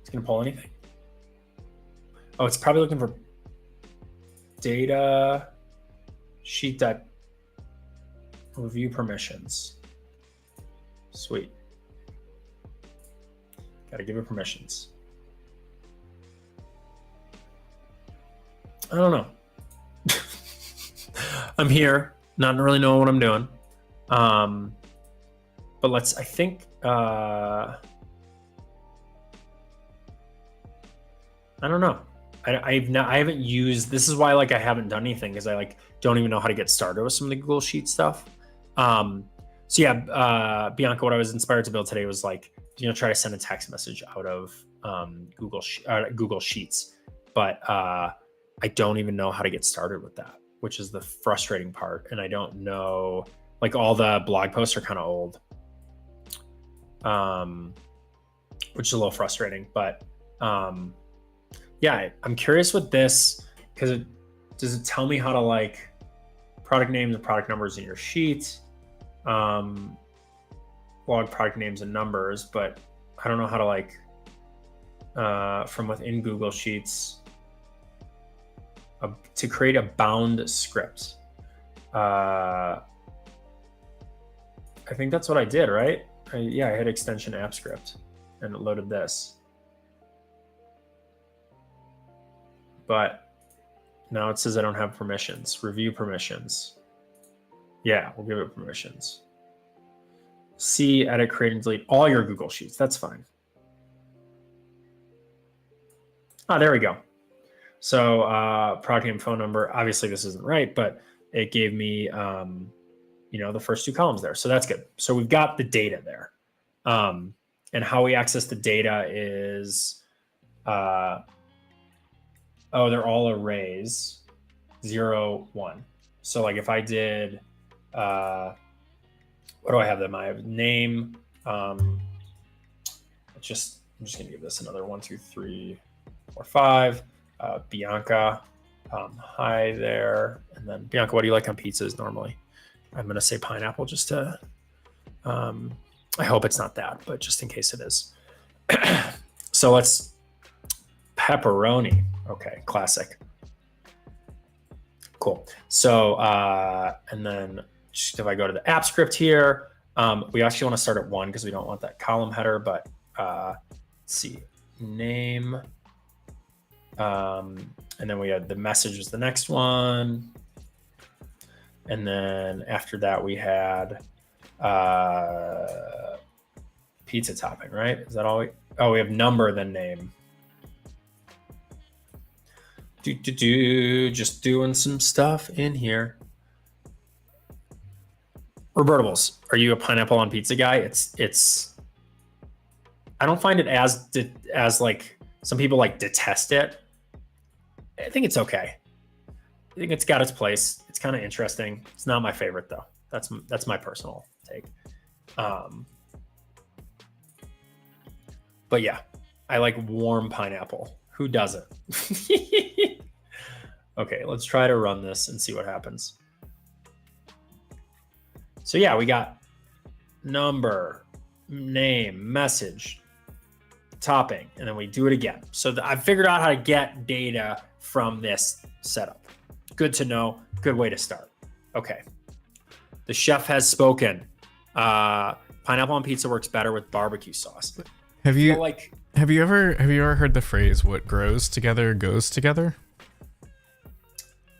It's going to pull anything. Oh, it's probably looking for data sheet that review permissions. Sweet. Got to give it permissions. I don't know. I'm here, not really knowing what I'm doing. But I don't know. I haven't used, this is why like I haven't done anything, because I like don't even know how to get started with some of the Google Sheet stuff. So yeah, Bianca, what I was inspired to build today was like, try to send a text message out of Google Sheets, but I don't even know how to get started with that, which is the frustrating part. And I don't know, like all the blog posts are kind of old, which is a little frustrating, but yeah, I'm curious with this because does it tell me how to like product names and product numbers in your sheet, log product names and numbers, but I don't know how to like from within Google Sheets to create a bound script. I think that's what I did, right? I hit extension app script and it loaded this. But now it says I don't have permissions. Review permissions. Yeah, we'll give it permissions. See, edit, create, and delete all your Google Sheets. That's fine. There we go. So product name, phone number. Obviously, this isn't right, but it gave me, the first two columns there. So that's good. So we've got the data there. And how we access the data is Uh, oh, they're all arrays, 0, 1. So like if I did, what do I have them? I have name. I'm just gonna give this another 1, 2, 3, 4, 5. Bianca, hi there. And then Bianca, what do you like on pizzas normally? I'm gonna say pineapple just to. I hope it's not that, but just in case it is. So let's pepperoni. Okay, classic. Cool. So and then if I go to the app script here, we actually want to start at 1 because we don't want that column header, but let's see, name. And then we had the message is the next one. And then after that, we had pizza topping, right? Is that all we have number, then name. Just doing some stuff in here. Robertables, are you a pineapple on pizza guy? It's I don't find it as like some people like detest it. I think it's okay. I think it's got its place. It's kind of interesting. It's not my favorite though. That's my personal take. But yeah, I like warm pineapple. Who doesn't? Okay, let's try to run this and see what happens. So yeah, we got number, name, message, topping, and then we do it again. So I figured out how to get data from this setup. Good to know. Good way to start. Okay. The chef has spoken. Pineapple on pizza works better with barbecue sauce. Have you ever heard the phrase "what grows together goes together"?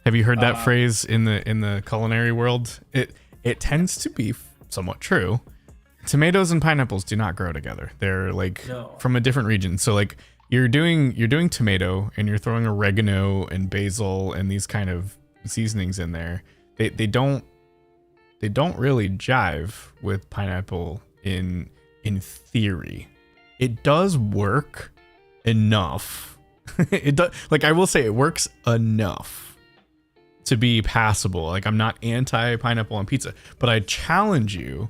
Have you heard that phrase in the culinary world? It tends to be somewhat true. Tomatoes and pineapples do not grow together. They're like from a different region. So like you're doing tomato and you're throwing oregano and basil and these kind of seasonings in there. They don't really jive with pineapple in theory. It does work enough. It does, like I will say it works enough to be passable. Like I'm not anti pineapple on pizza, but I challenge you,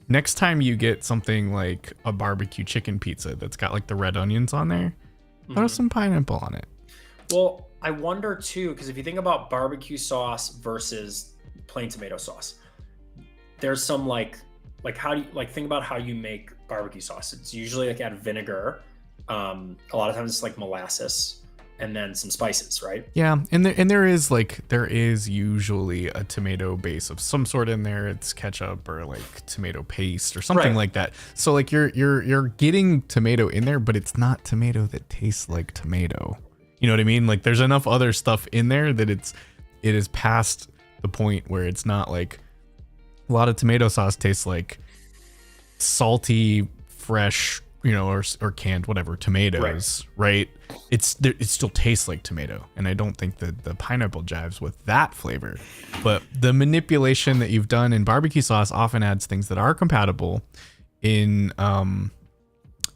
next time you get something like a barbecue chicken pizza that's got like the red onions on there, throw some pineapple on it. Well, I wonder too, because if you think about barbecue sauce versus plain tomato sauce, there's some like how do you think about how you make barbecue sauce? It's usually like add vinegar. A lot of times it's like molasses and then some spices, right? Yeah, and there is usually a tomato base of some sort in there. It's ketchup or like tomato paste or something like that. So like you're getting tomato in there, but it's not tomato that tastes like tomato. You know what I mean? Like there's enough other stuff in there that it is past the point where it's not like a lot of tomato sauce tastes like salty, fresh, or canned, whatever, tomatoes, right? It still tastes like tomato, and I don't think that the pineapple jives with that flavor. But the manipulation that you've done in barbecue sauce often adds things that are compatible in some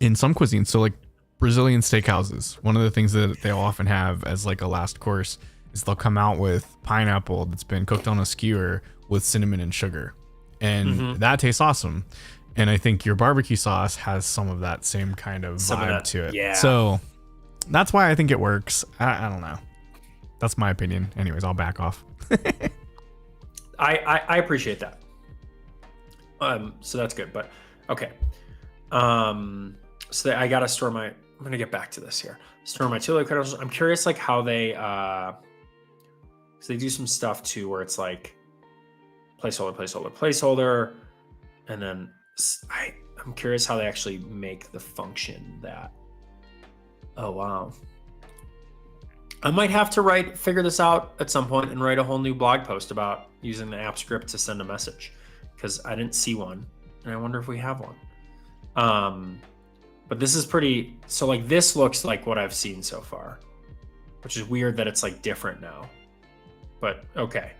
cuisines. So like Brazilian steakhouses, one of the things that they'll often have as like a last course is they'll come out with pineapple that's been cooked on a skewer with cinnamon and sugar, and that tastes awesome. And I think your barbecue sauce has some of that same kind of vibe to it. Yeah. So that's why I think it works. I don't know. That's my opinion. Anyways, I'll back off. I appreciate that. So that's good. But okay. So I gotta store my. I'm gonna get back to this here. Store my Twilio credentials. I'm curious, like how they. So they do some stuff too, where it's like placeholder, and then I'm curious how they actually make the function that. Oh wow. I might have to figure this out at some point and write a whole new blog post about using the app script to send a message, because I didn't see one, and I wonder if we have one. But this is pretty. So like this looks like what I've seen so far, which is weird that it's like different now. But okay.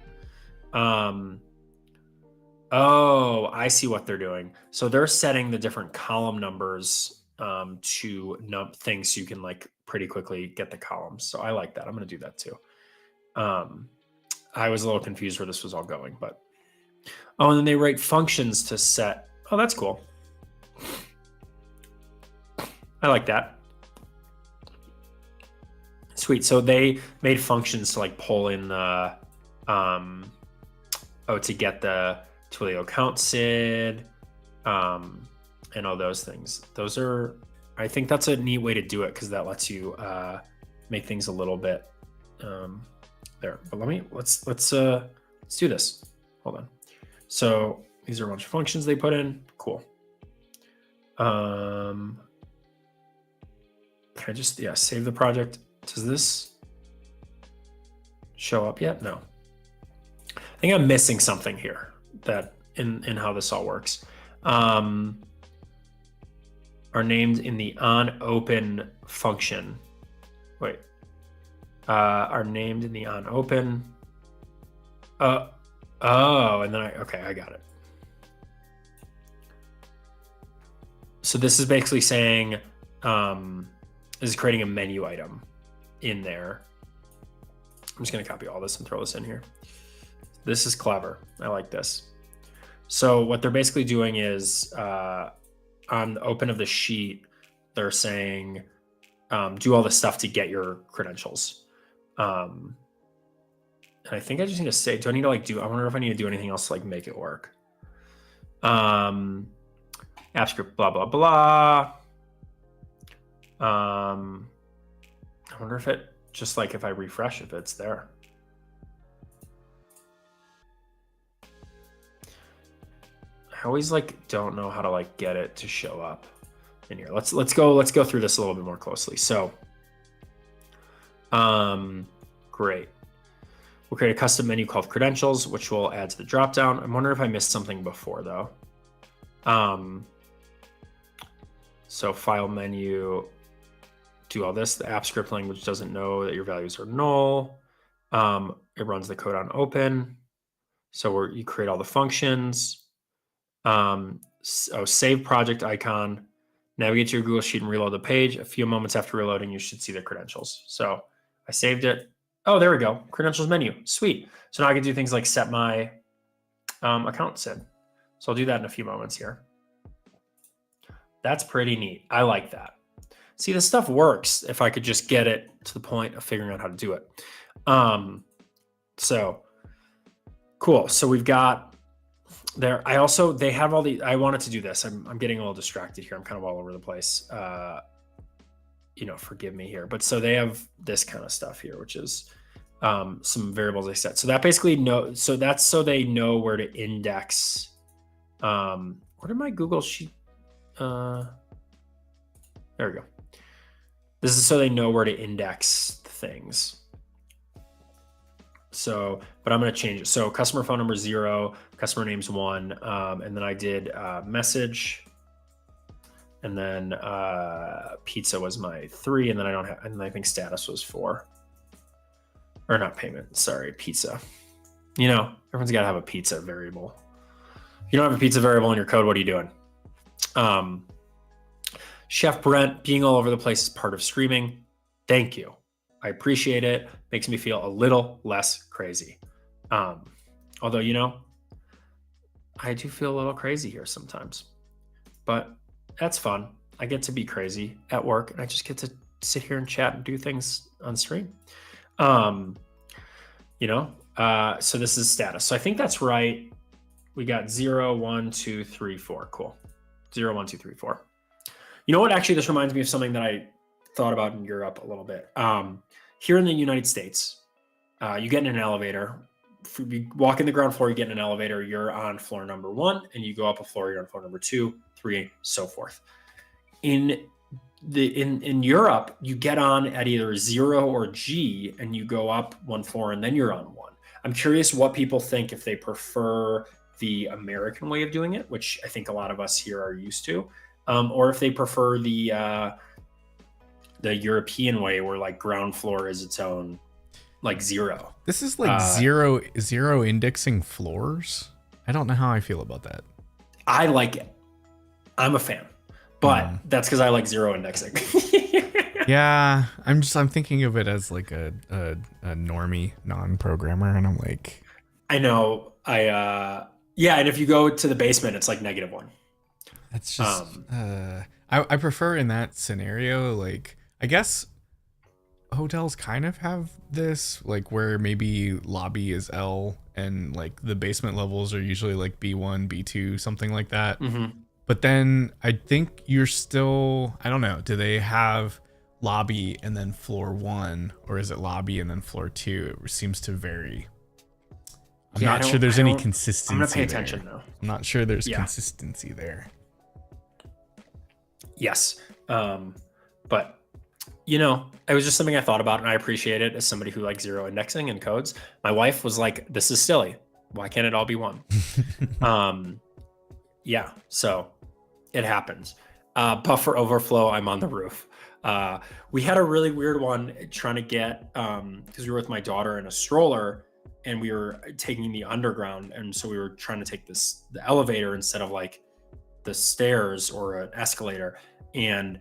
Oh, I see what they're doing. So they're setting the different column numbers to things so you can like pretty quickly get the columns. So I like that. I'm going to do that too. I was a little confused where this was all going, but and then they write functions to set. Oh, that's cool. I like that. Sweet. So they made functions to like pull in the to get the Twilio account SID, and all those things. Those are, I think that's a neat way to do it because that lets you make things a little bit there. But let's do this. Hold on. So these are a bunch of functions they put in. Cool. Can I just save the project? Does this show up yet? No. I think I'm missing something here that in how this all works. Are named in the onOpen function. Wait. Are named in the onOpen. And then I got it. So this is basically saying, this is creating a menu item in there. I'm just going to copy all this and throw this in here. This is clever. I like this. So what they're basically doing is on the open of the sheet, they're saying, do all the stuff to get your credentials. And I think I just need to say, do I need to I wonder if I need to do anything else to make it work. App script, blah, blah, blah. I wonder if it just if I refresh, if it's there. I always don't know how to get it to show up in here. Let's go through this a little bit more closely. So, great. We'll create a custom menu called credentials, which we'll add to the dropdown. I wonder if I missed something before though. So file menu, do all this. The app script language doesn't know that your values are null. It runs the code on open. So you create all the functions. Save project icon, navigate to your Google Sheet and reload the page. A few moments after reloading, you should see the credentials. So I saved it. Oh, there we go. Credentials menu. Sweet. So now I can do things like set my account SID. So I'll do that in a few moments here. That's pretty neat. I like that. See, this stuff works if I could just get it to the point of figuring out how to do it. So cool. So we've got there. They have all the, I wanted to do this. I'm getting a little distracted here. I'm kind of all over the place. Forgive me here. But so they have this kind of stuff here, which is some variables they set. So that basically that's so they know where to index. Where did my Google Sheet? There we go. This is so they know where to index things. So, but I'm going to change it. So customer phone number 0, customer name's 1. And then I did message. And then pizza was my 3. And then and I think status was 4. Or not payment, sorry, pizza. Everyone's got to have a pizza variable. If you don't have a pizza variable in your code, what are you doing? Chef Brent, being all over the place is part of streaming. Thank you. I appreciate it. Makes me feel a little less crazy. Although, I do feel a little crazy here sometimes, but that's fun. I get to be crazy at work and I just get to sit here and chat and do things on stream. So this is status. So I think that's right. We got 0, 1, 2, 3, 4. Cool. 0, 1, 2, 3, 4. You know what? Actually, this reminds me of something that I thought about in Europe a little bit. Here in the United States, you get in an elevator. You walk in the ground floor, you get in an elevator, you're on floor number 1, and you go up a floor, you're on floor number 2, 3, so forth. In Europe, you get on at either 0 or G, and you go up 1 floor, and then you're on 1. I'm curious what people think if they prefer the American way of doing it, which I think a lot of us here are used to, or if they prefer the European way where ground floor is its own 0. This is zero indexing floors. I don't know how I feel about that. I like it. I'm a fan, but that's because I like 0 indexing. Yeah, I'm thinking of it as like a normie non-programmer, and I'm like, I know. Yeah, and if you go to the basement, it's like -1. that's just Um, I prefer in that scenario, like I guess hotels kind of have this, like where maybe lobby is L and like the basement levels are usually like B1, B2, something like that. mhm. But then I think you're still, I don't know, do they have lobby and then floor 1, or is it lobby and then floor 2? It seems to vary. I'm Yeah, not sure there's I any don't. I'm gonna pay consistency attention there. though. I'm not sure there's Yeah. consistency there. Yes. But it was just something I thought about, and I appreciate it as somebody who likes zero indexing and codes. My wife was like, "This is silly. Why can't it all be one?" Um, yeah. So it happens. Buffer overflow. I'm on the roof. We had a really weird one trying to get because we were with my daughter in a stroller, and we were taking the underground, and so we were trying to take the elevator instead of like the stairs or an escalator, and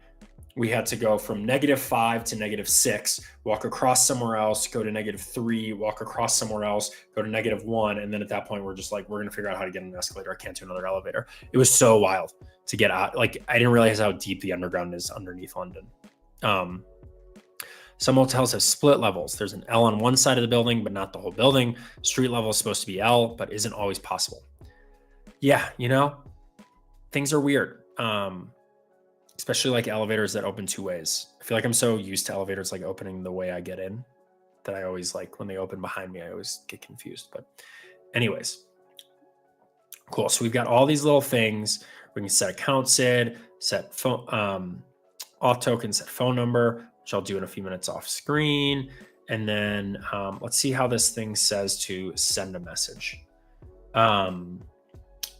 we had to go from -5 to -6, walk across somewhere else, go to -3, walk across somewhere else, go to -1, and then at that point we're just like, we're gonna figure out how to get an escalator. I can't do another elevator. It was so wild to get out. Like I didn't realize how deep the underground is underneath London. Um, some hotels have split levels. There's an L on one side of the building, but not the whole building. Street level is supposed to be L, but isn't always possible. Yeah, things are weird. Especially like elevators that open two ways. I feel like I'm so used to elevators like opening the way I get in that I always like when they open behind me, I always get confused. But, anyways, cool. So we've got all these little things. We can set account SID, set phone auth token, set phone number, which I'll do in a few minutes off screen. And then let's see how this thing says to send a message.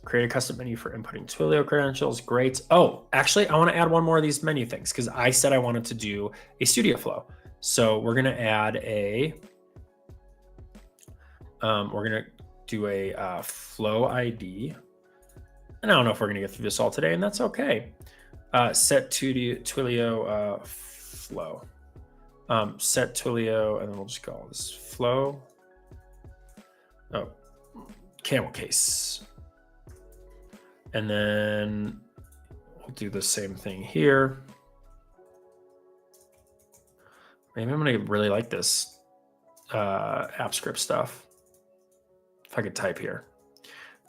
Create a custom menu for inputting Twilio credentials. Great. Oh, actually, I want to add one more of these menu things because I said I wanted to do a studio flow. So we're going to add we're going to do a flow ID. And I don't know if we're going to get through this all today, and that's okay. Set Twilio flow. Set Twilio, and then we'll just call this flow. Oh, camel case. And then we'll do the same thing here. Maybe I'm gonna really like this app script stuff. If I could type here,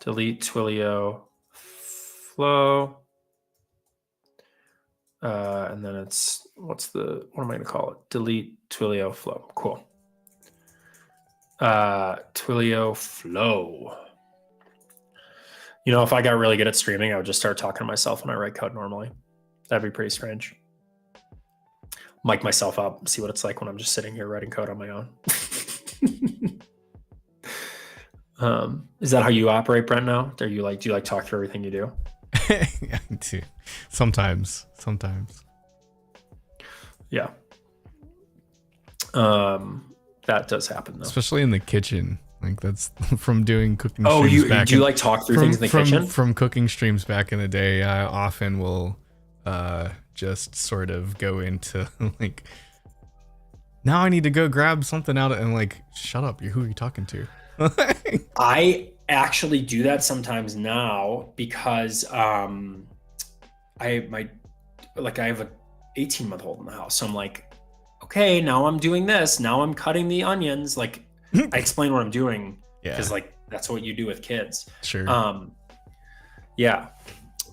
delete Twilio flow. And then it's, what am I gonna call it? Delete Twilio flow, cool. Twilio flow. If I got really good at streaming, I would just start talking to myself when I write code normally. That'd be pretty strange. Mic myself up, see what it's like when I'm just sitting here writing code on my own. Is that how you operate, Brent, now? Do you like talk through everything you do? Yeah, I do. Sometimes. Yeah. That does happen though. Especially in the kitchen. Like that's from doing cooking Oh, streams back do you like talk through things in the kitchen? From cooking streams back in the day, I often will just sort of go into like, now I need to go grab something out and like, shut up, who are you talking to? I actually do that sometimes now because I have a 18-month-old in the house. So I'm like, okay, now I'm doing this. Now I'm cutting the onions. Like I explain what I'm doing because like that's what you do with kids. Sure. Yeah.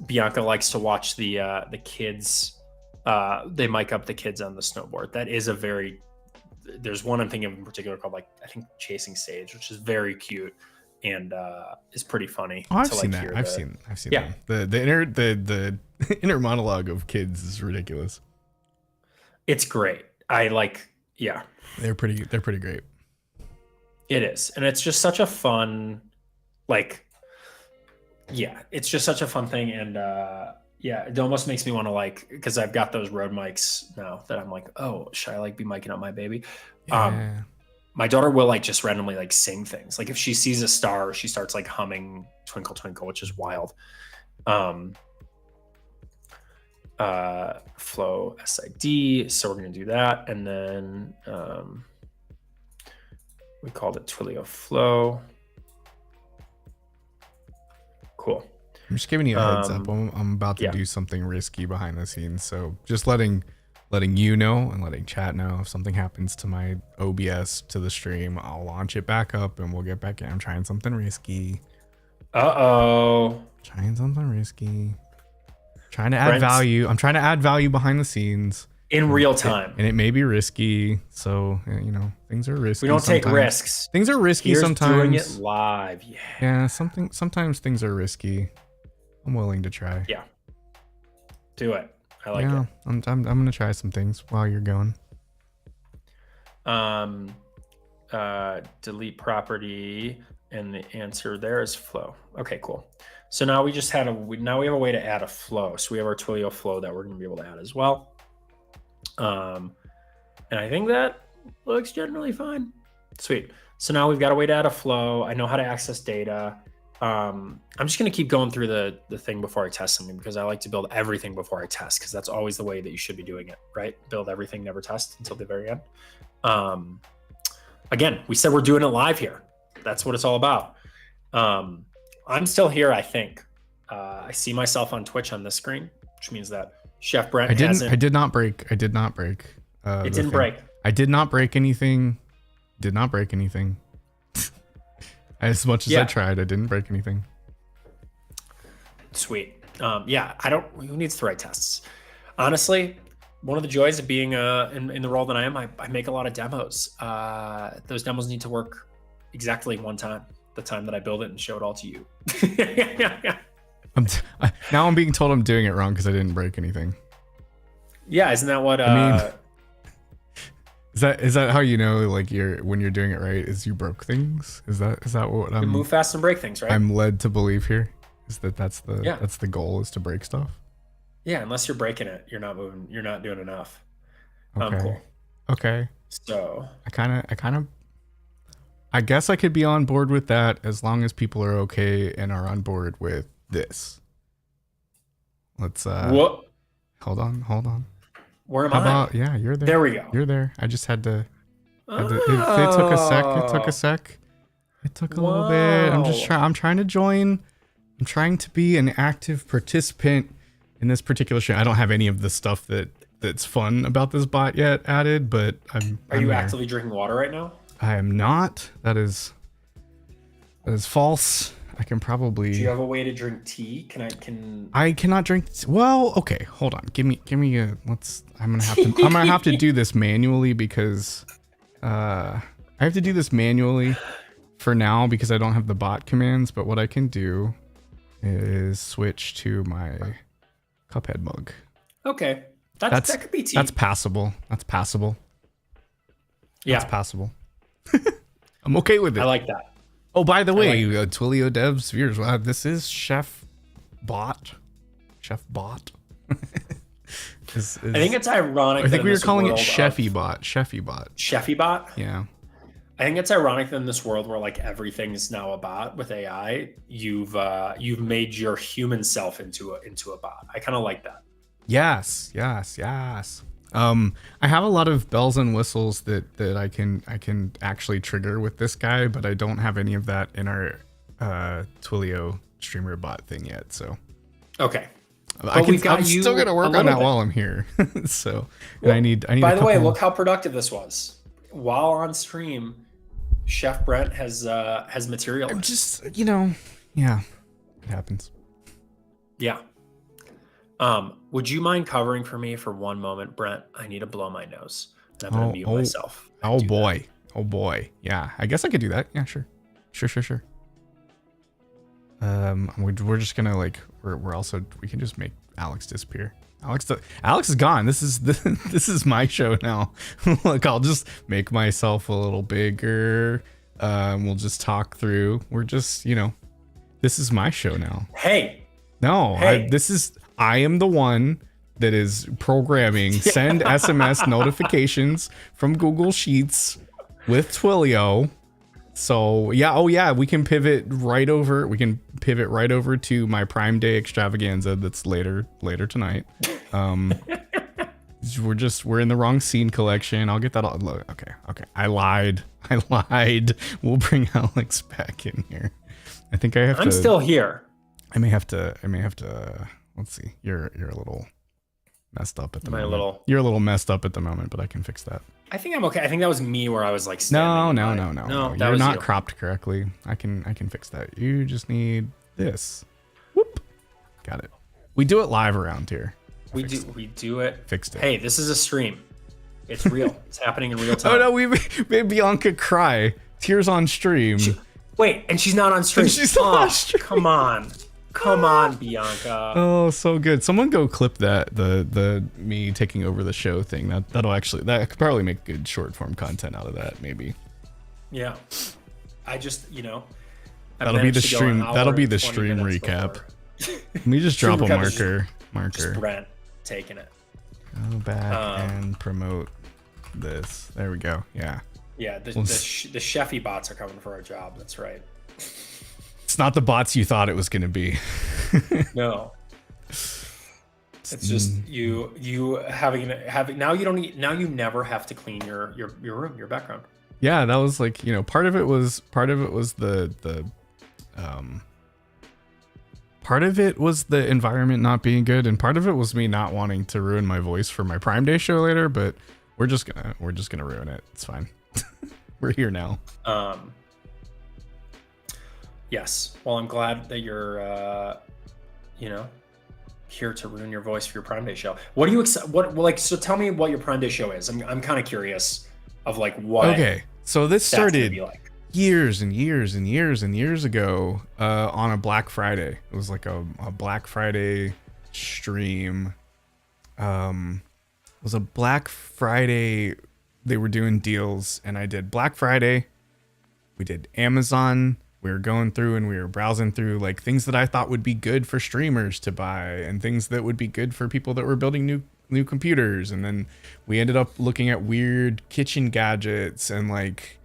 Bianca likes to watch the kids. They mic up the kids on the snowboard. That is there's one I'm thinking of in particular called I think Chasing Sage, which is very cute and is pretty funny. Oh, I've seen that. I've seen yeah. that. The inner monologue of kids is ridiculous. It's great. Yeah. They're pretty great. It is. And it's just such a fun, it's just such a fun thing. And it almost makes me want to because I've got those Rode mics now that I'm like, oh, should I be miking up my baby? Yeah. My daughter will just randomly sing things. Like if she sees a star, she starts humming Twinkle Twinkle, which is wild. flow SID. So we're going to do that. And then we called it Twilio flow. Cool. I'm just giving you a heads up. I'm about to do something risky behind the scenes. So just letting you know and letting chat know if something happens to my OBS to the stream, I'll launch it back up and we'll get back in. I'm trying something risky. Trying something risky. Trying to add value. I'm trying to add value behind the scenes. In real time. And it may be risky. So, you know, things are risky. We don't take risks. Things are risky sometimes. Doing it live. Yeah, sometimes things are risky. I'm willing to try. Yeah. Do it. I like it. I'm gonna try some things while you're going. Delete property, and the answer there is flow. Okay, cool. So now we just now we have a way to add a flow. So we have our Twilio flow that we're gonna be able to add as well. And I think that looks generally fine. Sweet. So now we've got a way to add a flow. I know how to access data. I'm just going to keep going through the thing before I test something, because I like to build everything before I test, because that's always the way that you should be doing it, right? Build everything, never test until the very end. Again, we said we're doing it live here. That's what it's all about. I'm still here, I think. I see myself on Twitch on this screen, which means that Chef Brent hasn't... I did not break. It didn't break. I did not break anything. Did not break anything. As much as I tried, I didn't break anything. Sweet. Who needs to write tests? Honestly, one of the joys of being in the role that I am, I make a lot of demos. Those demos need to work exactly one time, the time that I build it and show it all to you. Now I'm being told I'm doing it wrong because I didn't break anything. Yeah, isn't that what... I mean, is that how you know, like, when you're doing it right, is you broke things? Is that what I'm... Move fast and break things, right? I'm led to believe here is that's the goal, is to break stuff. Yeah, unless you're breaking it, you're not moving, you're not doing enough. Okay. Cool. Okay. So I guess I could be on board with that as long as people are okay and are on board with this. Let's what? Hold on. Where am I? Yeah, you're there. There we go. You're there. I just had to. It took a sec. It took a little bit. I'm trying to join. I'm trying to be an active participant in this particular show. I don't have any of the stuff that's fun about this bot yet added, but Are you actively drinking water right now? I am not. That is false. I can probably... Do you have a way to drink tea? I cannot drink... Well, okay, hold on. Give me a... I'm gonna have to do this manually, because I have to do this manually for now because I don't have the bot commands, but what I can do is switch to my Cuphead mug. Okay. That could be tea. That's passable. Yeah. That's passable. I'm okay with it. I like that. Oh, by the way, Twilio devs, viewers, this is Chef Bot. I think it's ironic. I think we were calling it Chefy Bot. Chefy Bot? Yeah. I think it's ironic that in this world where like everything is now a bot with AI, you've made your human self into a bot. I kind of like that. Yes. I have a lot of bells and whistles that I can actually trigger with this guy, but I don't have any of that in our Twilio streamer bot thing yet. So okay, I'm still gonna work on that while I'm here. So well, I need. By the way, look how productive this was. While on stream, Chef Brent has materialized. I'm just yeah, it happens. Yeah. Would you mind covering for me for one moment, Brent? I need to blow my nose. And I'm gonna mute myself. Oh boy. Yeah, I guess I could do that. Yeah, sure. We're just gonna we can just make Alex disappear. Alex is gone. This is my show now. Look, I'll just make myself a little bigger. We'll just talk through. We're just, this is my show now. Hey. No, I am the one that is programming send SMS notifitions from Google Sheets with Twilio. So yeah, we can pivot right over. We can pivot right over to my Prime Day extravaganza that's later tonight. We're in the wrong scene collection. I'll get that all. Okay. I lied. We'll bring Alex back in here. I think I'm still here. I may have to. Let's see. You're a little messed up at the moment. You're a little messed up at the moment, but I can fix that. I think I'm okay. I think that was me where I was like standing. No. You're not cropped correctly. I can fix that. You just need this. Whoop. Got it. We do it live around here. We do it. Fixed it. Hey, this is a stream. It's real. It's happening in real time. Oh no, we made Bianca cry. Tears on stream. Wait, and she's not on stream. She's not on stream. Come on, Bianca. Oh, so good. Someone go clip that the me taking over the show thing. That could probably make good short form content out of that, maybe. Yeah. I just, that'll be the stream. That'll be the stream recap. Let me just drop a marker. Just Brent taking it. Go back and promote this. There we go. Yeah. Yeah, the chefy bots are coming for our job. That's right. It's not the bots you thought it was going to be. No. It's just you having now you never have to clean your room, your background. Yeah, that was like, part of it was the environment not being good, and part of it was me not wanting to ruin my voice for my Prime Day show later, but we're just gonna ruin it. It's fine. We're here now. Yes. Well, I'm glad that you're here to ruin your voice for your Prime Day show. What do you so tell me what your Prime Day show is. I'm kind of curious of like what. Okay. So this started years and years and years and years ago on a Black Friday. It was like a Black Friday stream. It was a Black Friday. They were doing deals, and I did Black Friday. We did Amazon. We were going through and we were browsing through like things that I thought would be good for streamers to buy and things that would be good for people that were building new computers. And then we ended up looking at weird kitchen gadgets and like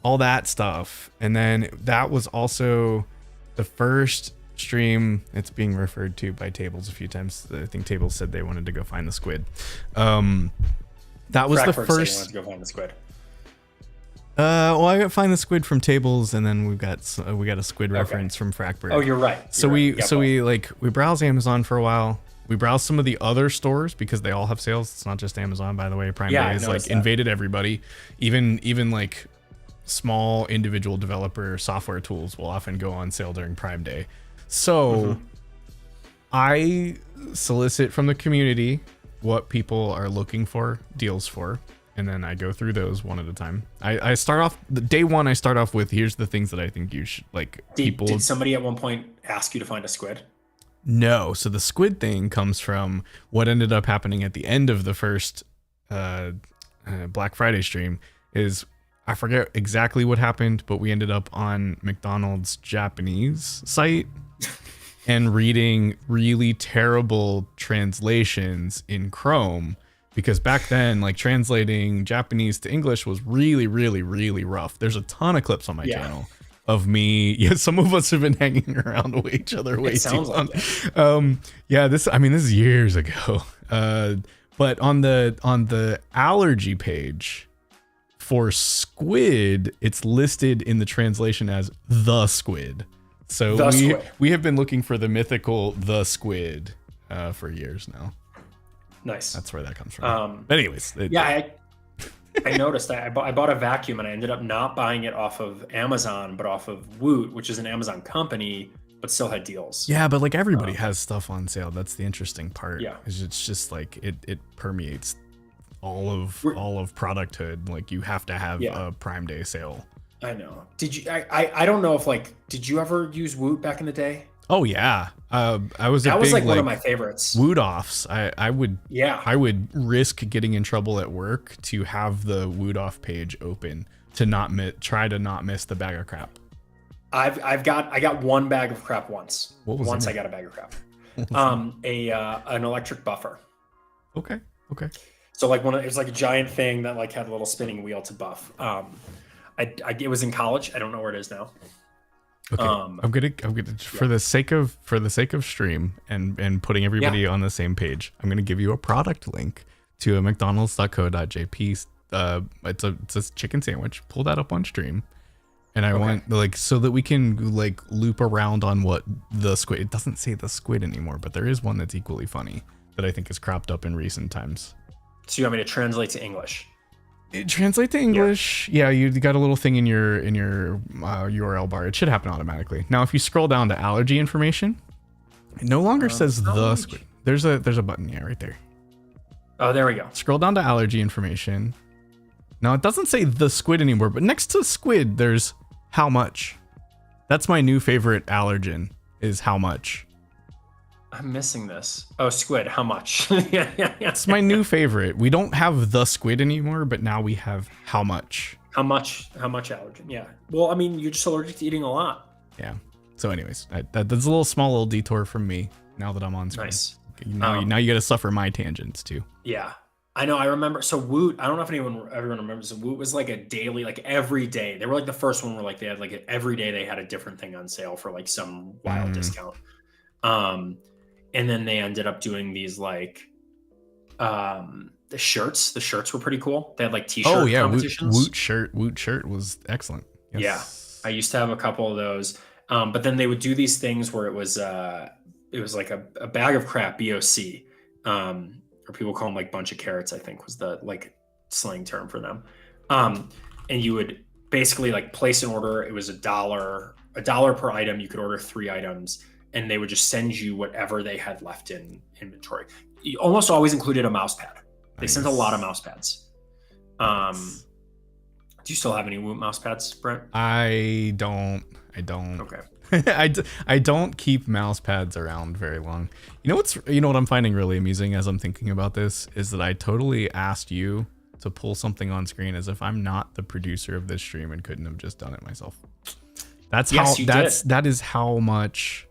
all that stuff. And then that was also the first stream. It's being referred to by Tables a few times. I think Tables said they wanted to go find the squid. That was Frankfurt the first. Wanted to go find the squid. Well, I got find the squid from Tables, and then we got a squid reference from Frackbird. Oh, you're right. We browse Amazon for a while. We browse some of the other stores because they all have sales. It's not just Amazon, by the way. Prime Day is like invaded everybody. Even like small individual developer software tools will often go on sale during Prime Day. So I solicit from the community what people are looking for deals for. And then I go through those one at a time. I start off day one. I start off with here's the things that I think you should like. Did somebody at one point ask you to find a squid? No. So the squid thing comes from what ended up happening at the end of the first Black Friday stream. Is I forget exactly what happened, but we ended up on McDonald's Japanese site and reading really terrible translations in Chrome. Because back then, like translating Japanese to English was really, really, really rough. There's a ton of clips on my channel of me. Yeah, some of us have been hanging around each other way too long. This is years ago. But on the allergy page for squid, it's listed in the translation as the squid. So we have been looking for the mythical the squid for years now. Nice. That's where that comes from. But anyways. I noticed I bought a vacuum and I ended up not buying it off of Amazon, but off of Woot, which is an Amazon company, but still had deals. Yeah, but like everybody has stuff on sale. That's the interesting part. Yeah. It's just like it permeates all of producthood. Like you have to have a Prime Day sale. I know. Did you I don't know if did you ever use Woot back in the day? Oh yeah, I was. That was like one of my favorites. Woot offs. I would risk getting in trouble at work to have the Woot off page open to try to not miss the bag of crap. I got one bag of crap once. What was once? I got a bag of crap. An electric buffer. Okay. So like it was like a giant thing that like had a little spinning wheel to buff. It was in college. I don't know where it is now. Okay, I'm gonna for the sake of stream and putting everybody on the same page, I'm gonna give you a product link to a mcdonalds.co.jp. It's a chicken sandwich. Pull that up on stream, and I want like so that we can like loop around on what the squid. It doesn't say the squid anymore, but there is one that's equally funny that I think has cropped up in recent times. So you want me to translate to English? Translate to English. Yeah, you got a little thing in your URL bar. It should happen automatically. Now, if you scroll down to allergy information, it no longer says the squid. There's a button, yeah, right there. Oh, there we go. Scroll down to allergy information. Now, it doesn't say the squid anymore, but next to squid, there's how much. That's my new favorite allergen, is how much. I'm missing this. Oh, squid, how much? yeah. It's my new favorite. We don't have the squid anymore, but now we have how much. How much allergen? Yeah. Well, I mean, you're just allergic to eating a lot. Yeah. So anyways, that's a small little detour from me now that I'm on screen. Nice. Now you got to suffer my tangents too. Yeah. I know. I remember. So Woot, I don't know if everyone remembers. So Woot was like a daily, like every day. They were like the first one where like they had like every day they had a different thing on sale for like some wild discount. And then they ended up doing these like the shirts. The shirts were pretty cool. They had like t-shirt competitions. Woot shirt was excellent. Yes. Yeah. I used to have a couple of those. But then they would do these things where it was like a bag of crap, BOC. Or people call them like bunch of carrots, I think was the like slang term for them. And you would basically like place an order. It was $1 per item. You could order 3 items. And they would just send you whatever they had left in inventory. You almost always included a mouse pad. They sent a lot of mouse pads. Do you still have any Woot mouse pads, Brent? I don't. Okay. I don't keep mouse pads around very long. You know what I'm finding really amusing as I'm thinking about this is that I totally asked you to pull something on screen as if I'm not the producer of this stream and couldn't have just done it myself. That is how much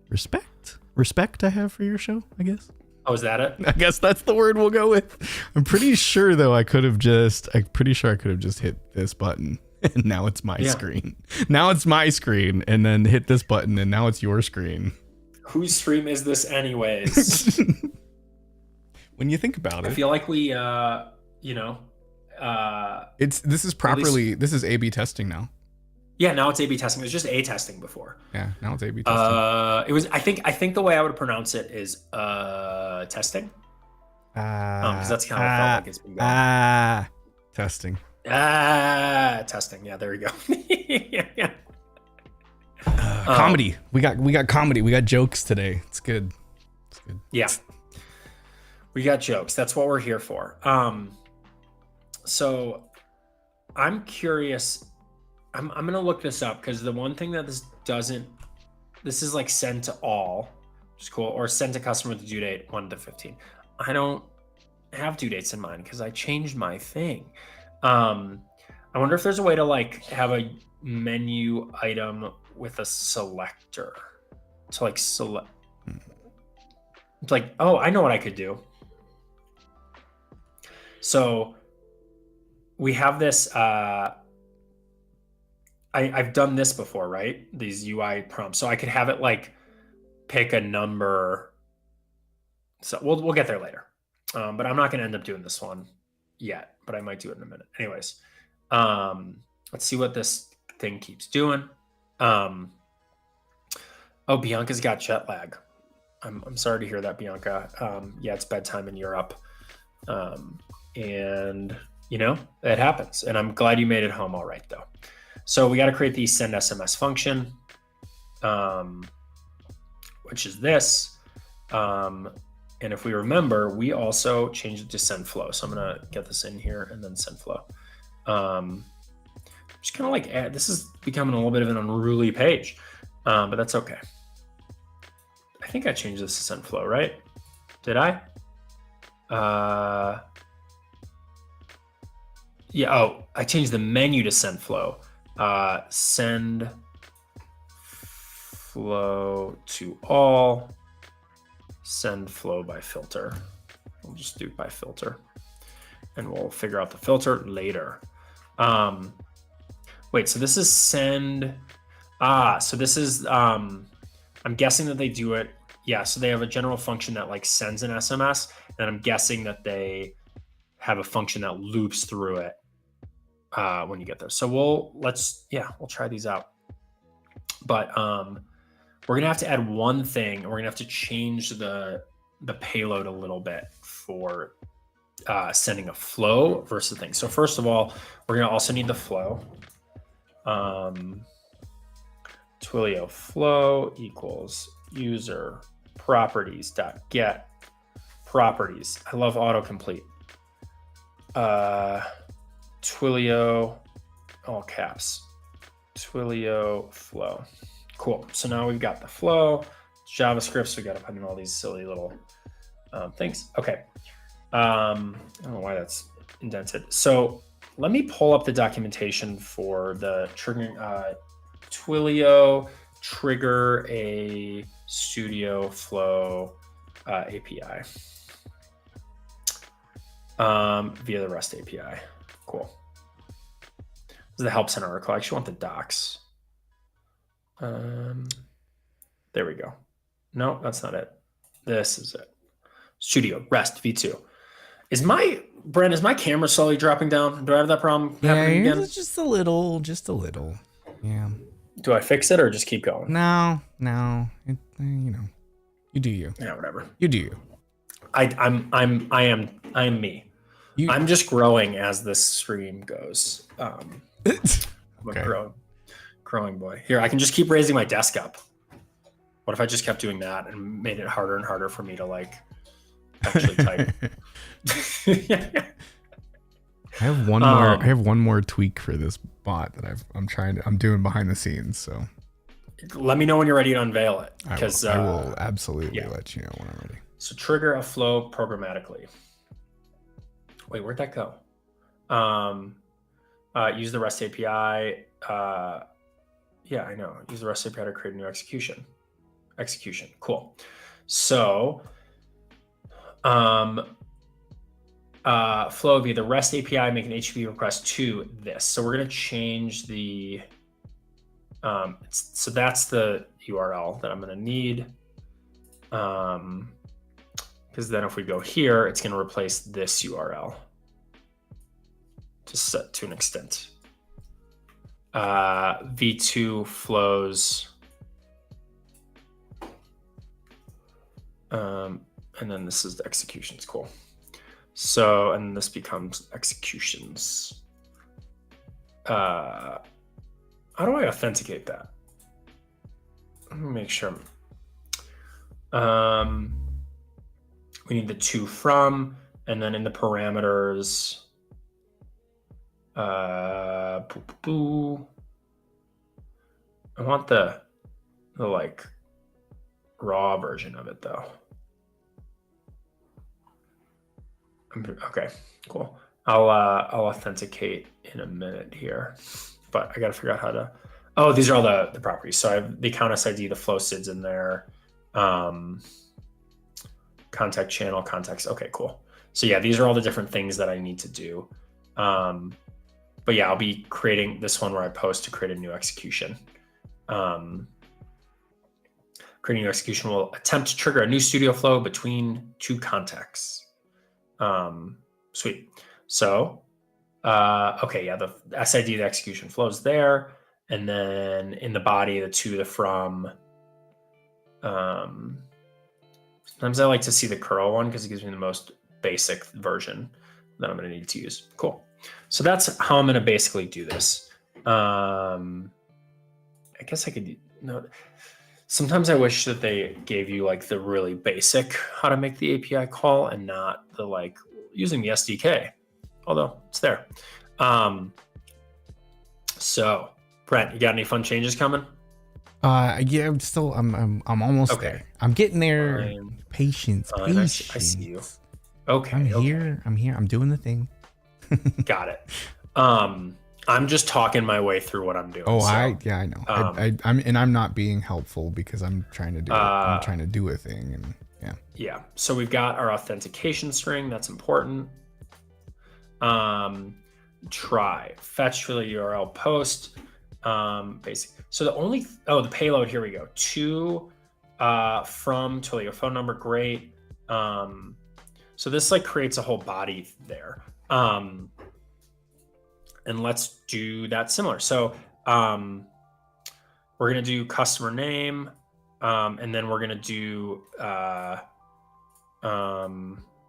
respect I have for your show, I guess. Oh, is that it? I guess that's the word we'll go with. I'm pretty sure though I could have just hit this button and now it's my screen. Now it's my screen and then hit this button and now it's your screen. Whose stream is this anyways? When you think about it. I feel like we this is A/B testing now. Yeah, now it's A/B testing. It was just A testing before. Yeah, now it's A/B testing. It was. I think the way I would pronounce it is testing. Because that's kind of what felt like it's been going. Testing. Testing. Yeah, there we go. yeah. Comedy. We got comedy. We got jokes today. It's good. Yeah. We got jokes. That's what we're here for. So I'm curious. I'm gonna look this up because the one thing that this is like send to all, which is cool, or send to customer with the due date 1 to 15. I don't have due dates in mind because I changed my thing. I wonder if there's a way to like have a menu item with a selector to like select. It's like, oh, I know what I could do. So we have this. I've done this before, right? These UI prompts. So I could have it like pick a number. So we'll get there later. But I'm not going to end up doing this one yet, but I might do it in a minute. Anyways, let's see what this thing keeps doing. Oh, Bianca's got jet lag. I'm sorry to hear that, Bianca. Yeah, it's bedtime in Europe. And it happens. And I'm glad you made it home all right though. So we got to create the send SMS function, which is this. And if we remember, we also changed it to send flow. So I'm going to get this in here and then send flow. Just kind of like this is becoming a little bit of an unruly page, but that's okay. I think I changed this to send flow, right? Did I? Yeah. Oh, I changed the menu to send flow. Send flow to all, send flow by filter. We'll just do by filter and we'll figure out the filter later. Wait, so this is send. So this is, I'm guessing that they do it. Yeah, so they have a general function that like sends an SMS, and I'm guessing that they have a function that loops through it when you get there. So we'll try these out. But we're gonna have to add one thing, and we're gonna have to change the payload a little bit for sending a flow versus a thing. So first of all, we're gonna also need the flow. Twilio flow equals user properties dot get properties. I love autocomplete. Twilio, all caps. Twilio flow. Cool. So now we've got the flow. It's JavaScript, so we got to put in all these silly little things. Okay. I don't know why that's indented. So let me pull up the documentation for the triggering Twilio trigger a studio flow API via the REST API. Cool. This is the help center article. I actually want the docs. There we go. No, that's not it. This is it. Studio REST v2. Is my camera slowly dropping down? Do I have that problem happening again? Just a little. Yeah. Do I fix it or just keep going? No. You do you. Yeah, whatever. You do you. I am me. I'm just growing as this stream goes. I'm okay. a growing boy. Here, I can just keep raising my desk up. What if I just kept doing that and made it harder and harder for me to like actually type? I have one more. I have one more tweak for this bot that I'm doing behind the scenes. So let me know when you're ready to unveil it, because I will absolutely let you know when I'm ready. So trigger a flow programmatically. Wait, where'd that go? Use the REST API. Yeah, I know. Use the REST API to create a new execution. Cool. So flow via the REST API, make an HTTP request to this. So we're going to change the, so that's the URL that I'm going to need. Because then if we go here, it's going to replace this URL to an extent. V2 flows. And then this is the executions. Cool. So, and this becomes executions. How do I authenticate that? Let me make sure. We need the to from, and then in the parameters, I want the like raw version of it though. Okay, cool. I'll authenticate in a minute here, but I got to figure out how to. Oh, these are all the properties. So I have the account SID, the flow SIDs in there, contact channel, context. Okay, cool. So yeah, these are all the different things that I need to do. But yeah, I'll be creating this one where I post to create a new execution. Creating a new execution will attempt to trigger a new studio flow between two contexts. Sweet. So, okay, yeah, the SID, the execution flows there. And then in the body, the to, the from. Sometimes I like to see the curl one because it gives me the most basic version that I'm going to need to use. Cool. So that's how I'm going to basically do this. I guess I could, no. Sometimes I wish that they gave you like the really basic how to make the API call and not the like using the SDK, although it's there. So Brent, you got any fun changes coming? Yeah, I'm almost there. I'm getting there. Patience. I see you. Okay. I'm here. I'm doing the thing. Got it. I'm just talking my way through what I'm doing. Oh, so, I know. I'm not being helpful because I'm trying to do I'm trying to do a thing, and yeah. Yeah. So we've got our authentication string. That's important. try fetch Twilio URL post basic. So the only the payload, here we go, to from Twilio phone number. Great. So this like creates a whole body there. And let's do that similar. So we're gonna do customer name, and then we're gonna do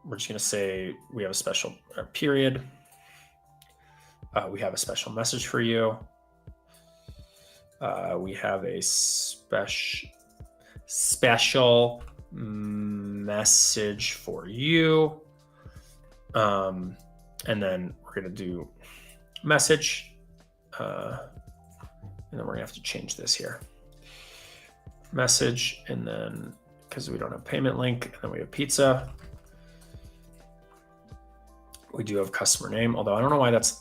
we're just gonna say we have a special period. We have a special message for you. We have a special message for you. And then we're gonna do message. And then we're gonna have to change this here. Message, and then because we don't have payment link, and then we have pizza. We do have customer name, although I don't know why that's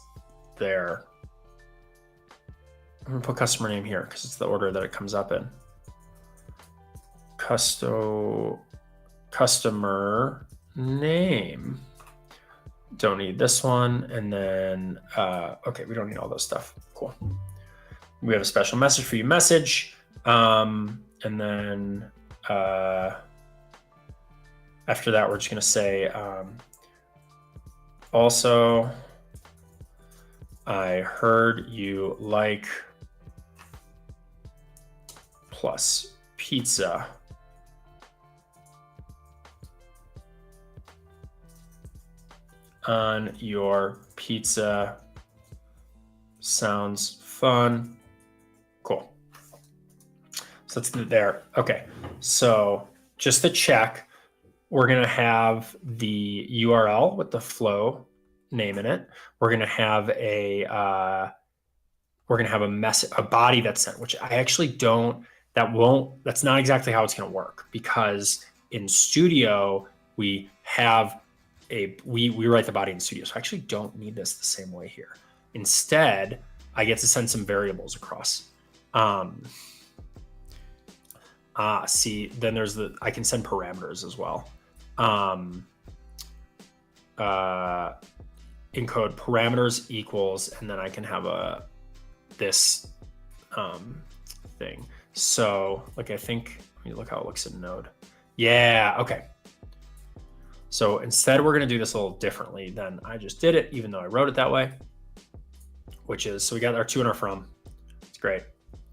there. I'm gonna put customer name here because it's the order that it comes up in. Customer name. Don't need this one. And then, okay, we don't need all those stuff. Cool. We have a special message for you, message. And then after that, we're just gonna say, also, I heard you like plus pizza. On your pizza. Sounds fun. Cool. So that's there. Okay. So just to check, we're going to have the URL with the flow name in it. We're going to have a message, a body that's sent, which I actually don't, that's not exactly how it's going to work, because in Studio, we have we write the body in Studio. So I actually don't need this the same way here. Instead, I get to send some variables across. See, then there's I can send parameters as well. Encode parameters equals, and then I can have this thing. So like, I think, let me look how it looks in Node. Yeah, okay. So instead, we're going to do this a little differently than I just did it, even though I wrote it that way, which is, so we got our to and our from. It's great.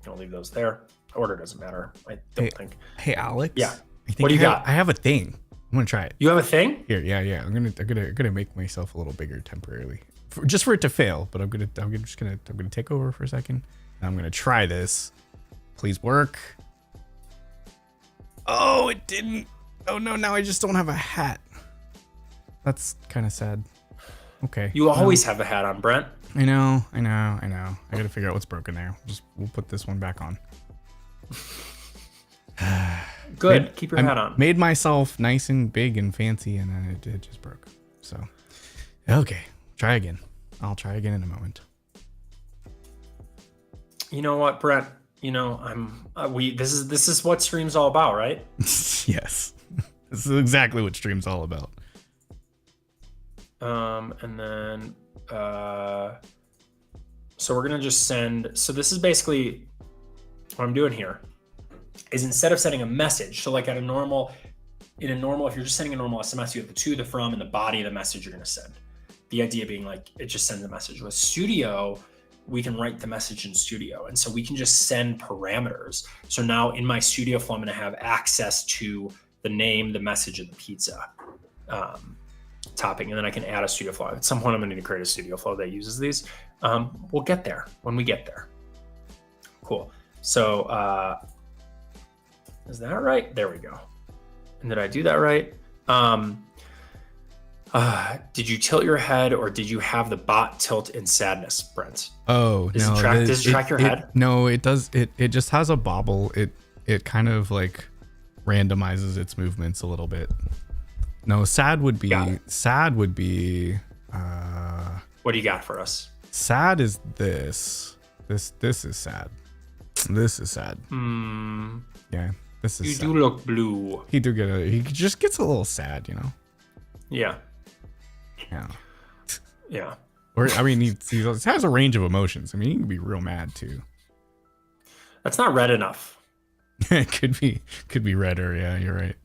I'll leave those there. Order doesn't matter, I don't think. Hey, Alex. Yeah. What do you got? I have a thing. I'm gonna try it. You have a thing? Here, yeah. I'm gonna make myself a little bigger temporarily, just for it to fail. But I'm gonna take over for a second. And I'm gonna try this. Please work. Oh, it didn't. Oh no, now I just don't have a hat. That's kind of sad. Okay. You always have a hat on, Brent. I know. I gotta figure out what's broken there. We'll put this one back on. Good. Keep your hat on. Made myself nice and big and fancy, and then it just broke. So, okay. Try again. I'll try again in a moment. You know what, Brent? You know, this is what stream's all about, right? Yes. This is exactly what stream's all about. And then, so we're going to just send, so this is basically what I'm doing here is, instead of sending a message, so like in a normal, if you're just sending a normal SMS, you have the to, the from, and the body of the message you're going to send. The idea being like, it just sends a message. With Studio, we can write the message in Studio. And so we can just send parameters. So now in my Studio flow, I'm going to have access to the name, the message, and the pizza topping. And then I can add a Studio flow. At some point, I'm going to need to create a Studio flow that uses these. We'll get there when we get there. Cool. So is that right? There we go. And did I do that right? Did you tilt your head, or did you have the bot tilt in sadness, Brent? Oh, does it track your head? No, it does. It just has a bobble. It kind of like randomizes its movements a little bit. No, sad would be. What do you got for us? Sad is this. This is sad. This is sad. Yeah, this is. You sad. do look blue. He just gets a little sad, you know. Yeah. Yeah. Yeah. Or I mean, he has a range of emotions. I mean, he can be real mad too. That's not red enough. It could be redder. Yeah, you're right.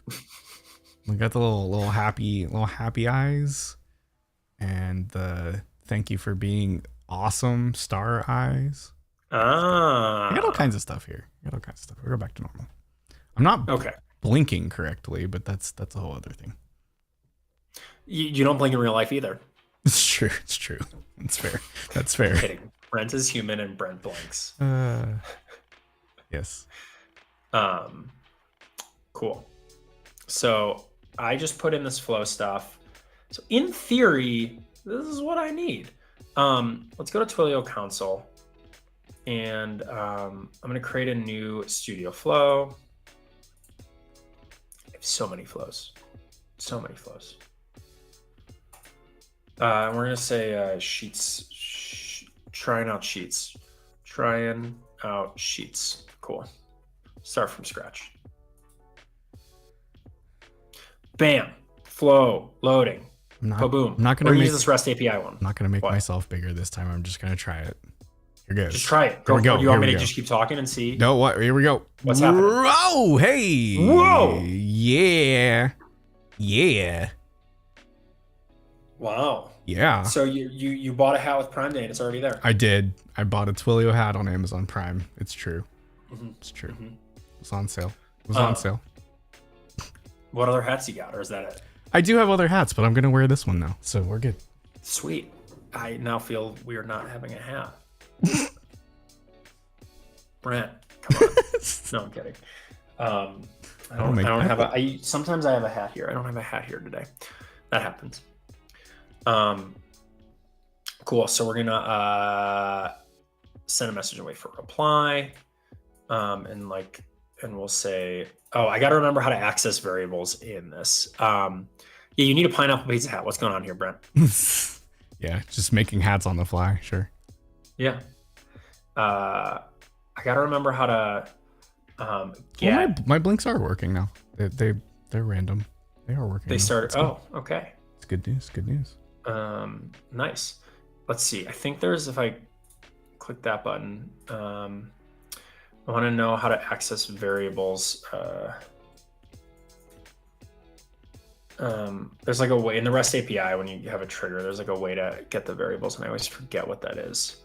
We got the little happy eyes, and the thank you for being awesome star eyes. I got all kinds of stuff here. We'll go back to normal. I'm not Okay. blinking correctly, but that's a whole other thing. You don't blink in real life either. It's true. That's fair. I'm kidding. Brent is human and Brent blinks. Yes. Cool. So I just put in this flow stuff. So in theory, this is what I need. Let's go to Twilio console, and I'm going to create a new studio flow. I have so many flows. We're going to say sheets, trying out sheets. Cool. Start from scratch. Bam. Flow. Loading. Boom. I'm not going to use this REST API one. I'm not going to make myself bigger this time. I'm just going to try it. You're good. Just try it. Here we go. You want me to just keep talking and see? No, what? Here we go. What's happening? Whoa, hey. Whoa. Yeah. Wow. Yeah. So you bought a hat with Prime Day and it's already there. I did. I bought a Twilio hat on Amazon Prime. It's true. Mm-hmm. It's true. Mm-hmm. It was on sale. On sale. What other hats you got, or is that it? I do have other hats, but I'm gonna wear this one now, so we're good. Sweet. I now feel we're not having a hat. Brent, come on. No, I'm kidding. I don't have a. Sometimes I have a hat here. I don't have a hat here today. That happens. Cool. So we're gonna send a message away for reply, and we'll say, oh, I got to remember how to access variables in this. Yeah, you need a pineapple pizza hat. What's going on here, Brent? Yeah, just making hats on the fly. Sure. Yeah. I got to remember how to get. Well, my blinks are working now. They're random. They are working. They started. Oh, okay. It's good news. Good news. Nice. Let's see. I think there's, if I click that button, I want to know how to access variables. There's like a way in the REST API when you have a trigger, there's like a way to get the variables, and I always forget what that is.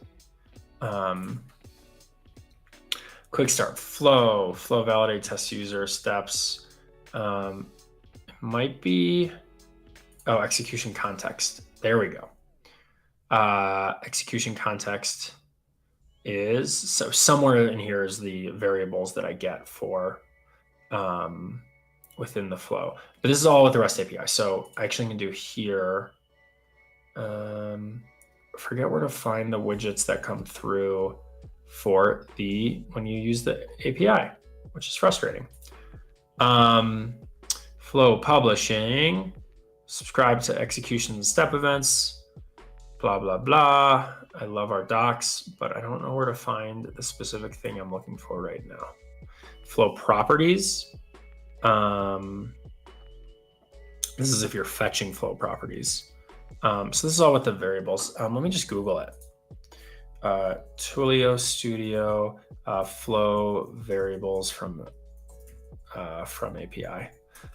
Quick start, flow validate, test user steps. It might be, execution context. There we go. Execution context is, so somewhere in here is the variables that I get for within the flow. But this is all with the REST API. So I actually can do here. Forget where to find the widgets that come through for when you use the API, which is frustrating. Flow publishing, subscribe to execution and step events, blah, blah, blah. I love our docs, but I don't know where to find the specific thing I'm looking for right now. Flow properties. This is if you're fetching flow properties. So this is all with the variables. Let me just Google it. Twilio Studio flow variables from API.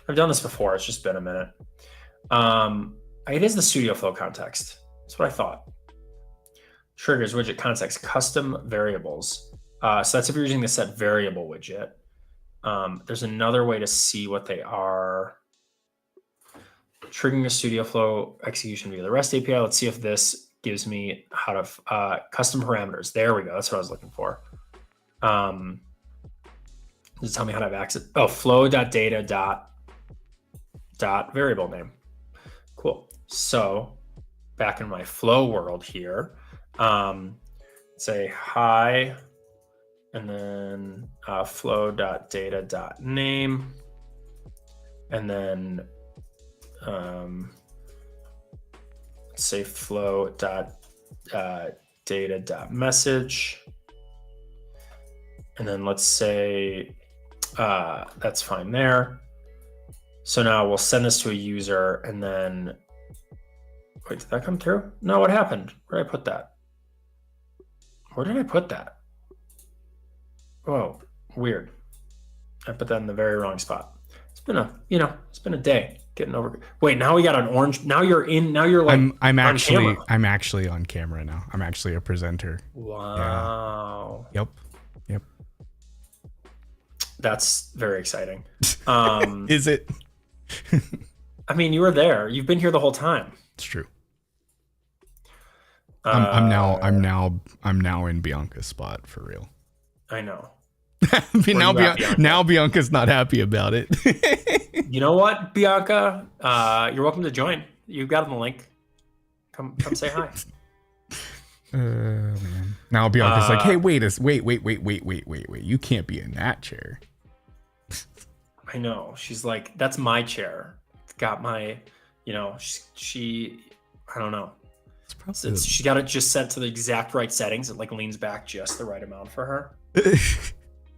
I've done this before. It's just been a minute. It is the Studio Flow context. That's what I thought. Triggers, widget, context, custom variables. So that's if you're using the set variable widget. There's another way to see what they are. Triggering a Studio Flow execution via the REST API. Let's see if this gives me how to custom parameters. There we go. That's what I was looking for. Does it tell me how to have access? Oh, flow.data dot variable name. Cool. So back in my flow world here, say hi, and then flow.data.name, and then say flow.data.message, and then let's say that's fine there. So now we'll send this to a user, and then Wait, did that come through? No, what happened? Where did I put that? Where did I put that? Whoa, weird. I put that in the very wrong spot. It's been a day getting over. Wait, now we got an orange. Now you're like I'm on camera. I'm actually on camera now. I'm actually a presenter. Wow. Yeah. Yep. That's very exciting. Is it? I mean, you were there. You've been here the whole time. It's true. I'm now in Bianca's spot for real. I know. Now Bianca's not happy about it. You know what, Bianca? You're welcome to join. You've got the link. Come say hi. Man. Now Bianca's like, hey, wait. You can't be in that chair. I know. She's like, that's my chair. It's got my, she I don't know. She got it just set to the exact right settings. It like leans back just the right amount for her.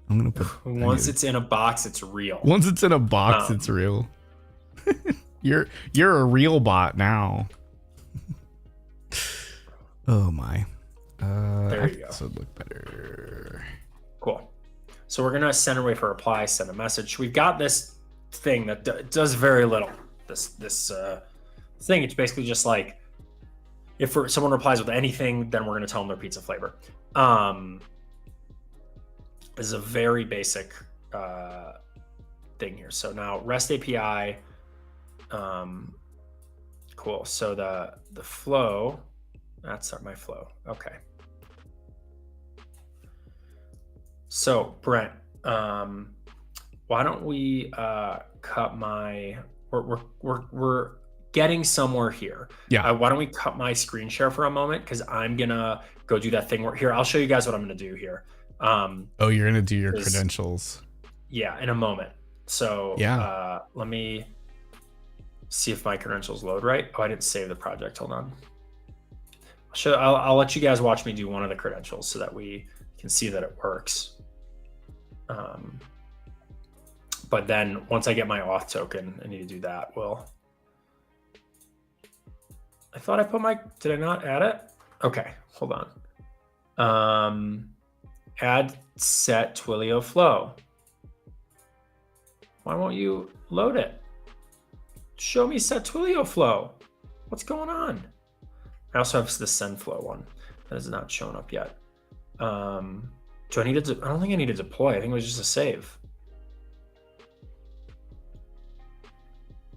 I'm gonna put. Once it's in a box, it's real. Once it's in a box, it's real. You're a real bot now. Oh my. There you go. This would look better. Cool. So we're gonna send away for reply, send a message. We've got this thing that does very little. This thing. It's basically just like if someone replies with anything, then we're gonna tell them their pizza flavor. This is a very basic thing here. So now REST API. Cool. So the flow. That's not my flow. Okay. So Brent, why don't we cut my? We're getting somewhere here. Yeah. Why don't we cut my screen share for a moment? Because I'm gonna go do that thing where here. I'll show you guys what I'm gonna do here. Oh, you're gonna do your credentials. Yeah, in a moment. So yeah. Let me see if my credentials load right. Oh, I didn't save the project. Hold on. I'll let you guys watch me do one of the credentials so that we can see that it works. But then once I get my auth token, I need to do that. Well, I thought I put did I not add it? Okay, hold on. Add set Twilio flow. Why won't you load it? Show me set Twilio flow. What's going on? I also have the send flow one that has not shown up yet. Do I need to? I don't think I need to deploy. I think it was just a save.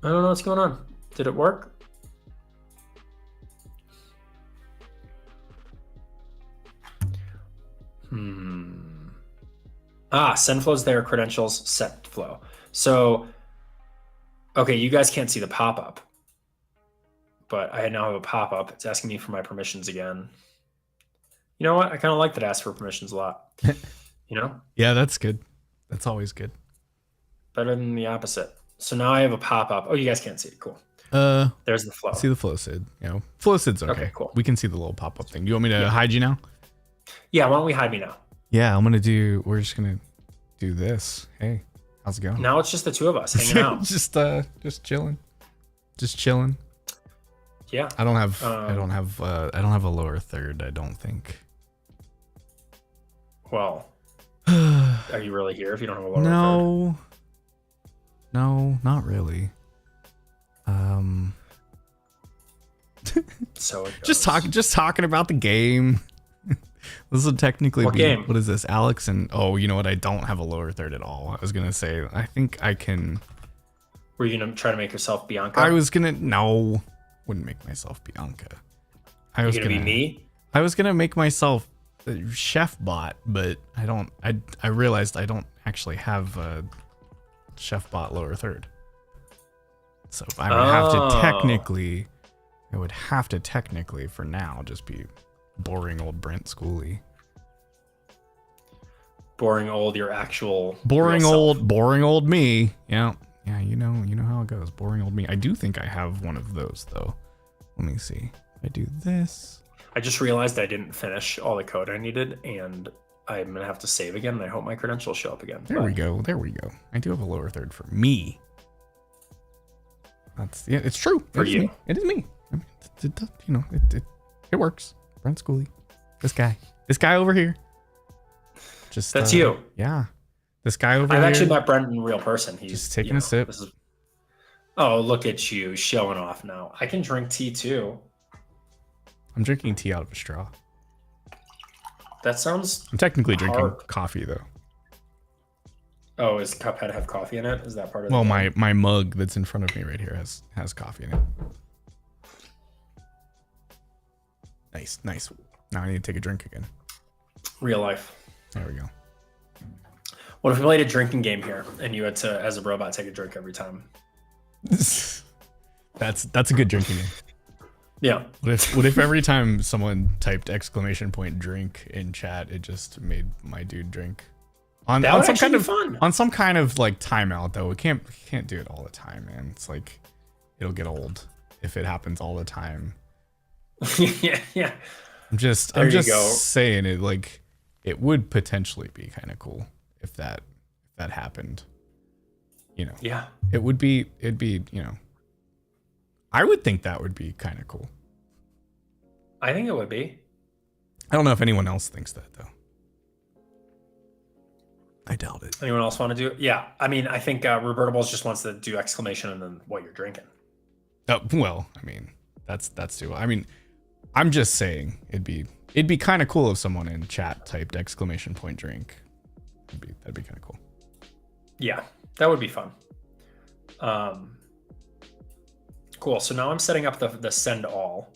I don't know what's going on. Did it work? Send flow's there, credentials, set flow. So, okay, you guys can't see the pop-up, but I now have a pop-up. It's asking me for my permissions again. You know what? I kind of like that ask for permissions a lot. Yeah, that's good. That's always good. Better than the opposite. So now I have a pop-up. Oh, you guys can't see it. Cool. There's the flow. See the flow sid. Flow sid's okay. Okay, cool. We can see the little pop-up thing. Do you want me to hide you now? Yeah, why don't we hide me now? Yeah, we're just gonna do this. Hey, how's it going? Now it's just the two of us hanging out. just chilling. Just chilling. Yeah. I don't have a lower third, I don't think. Well, are you really here if you don't have a lower third? No, not really. So it goes. just talking about the game. This will technically what be game? What is this? Alex and you know what? I don't have a lower third at all. I was gonna say I think I can. Were you gonna try to make yourself Bianca? Wouldn't make myself Bianca. I was gonna be me. I was gonna make myself Chef Bot, but I don't. I realized I don't actually have a Chef Bot lower third. So I would have to technically for now just be boring old Brent Schooley. Boring old your actual boring old me. Yeah, you know how it goes. Boring old me. I do think I have one of those though. Let me see. I do this. I just realized I didn't finish all the code I needed, and I'm gonna have to save again, and I hope my credentials show up again. There we go. I do have a lower third for me. It's true. For you. It is me. I mean, it works. Brent Schooley, this guy over here. Just That's you. Yeah, this guy over here. I've actually met Brent in real person. He's just taking a sip. Oh, look at you showing off now. I can drink tea too. I'm drinking tea out of a straw. That sounds. I'm technically drinking coffee though. Oh, does Cuphead have coffee in it? Is that part of it? Well, my mug that's in front of me right here has coffee in it. Nice. Now I need to take a drink again. Real life. There we go. What if we played a drinking game here and you had to, as a robot, take a drink every time? That's a good drinking game. Yeah. What if every time someone typed !drink in chat, it just made my dude drink? On some kind of fun. On some kind of like timeout though. We can't do it all the time, man. It's like it'll get old if it happens all the time. yeah. I'm just saying it, like it would potentially be kind of cool if that happened. Yeah. It'd be, I would think that would be kind of cool. I think it would be. I don't know if anyone else thinks that though. I doubt it. Anyone else want to do it? Yeah. I mean, I think Roberta Bowles just wants to do exclamation and then what you're drinking. Oh, well, I mean, that's too. I mean, I'm just saying it'd be kind of cool if someone in chat typed !drink. That'd be kind of cool. Yeah, that would be fun. Cool. So now I'm setting up the send all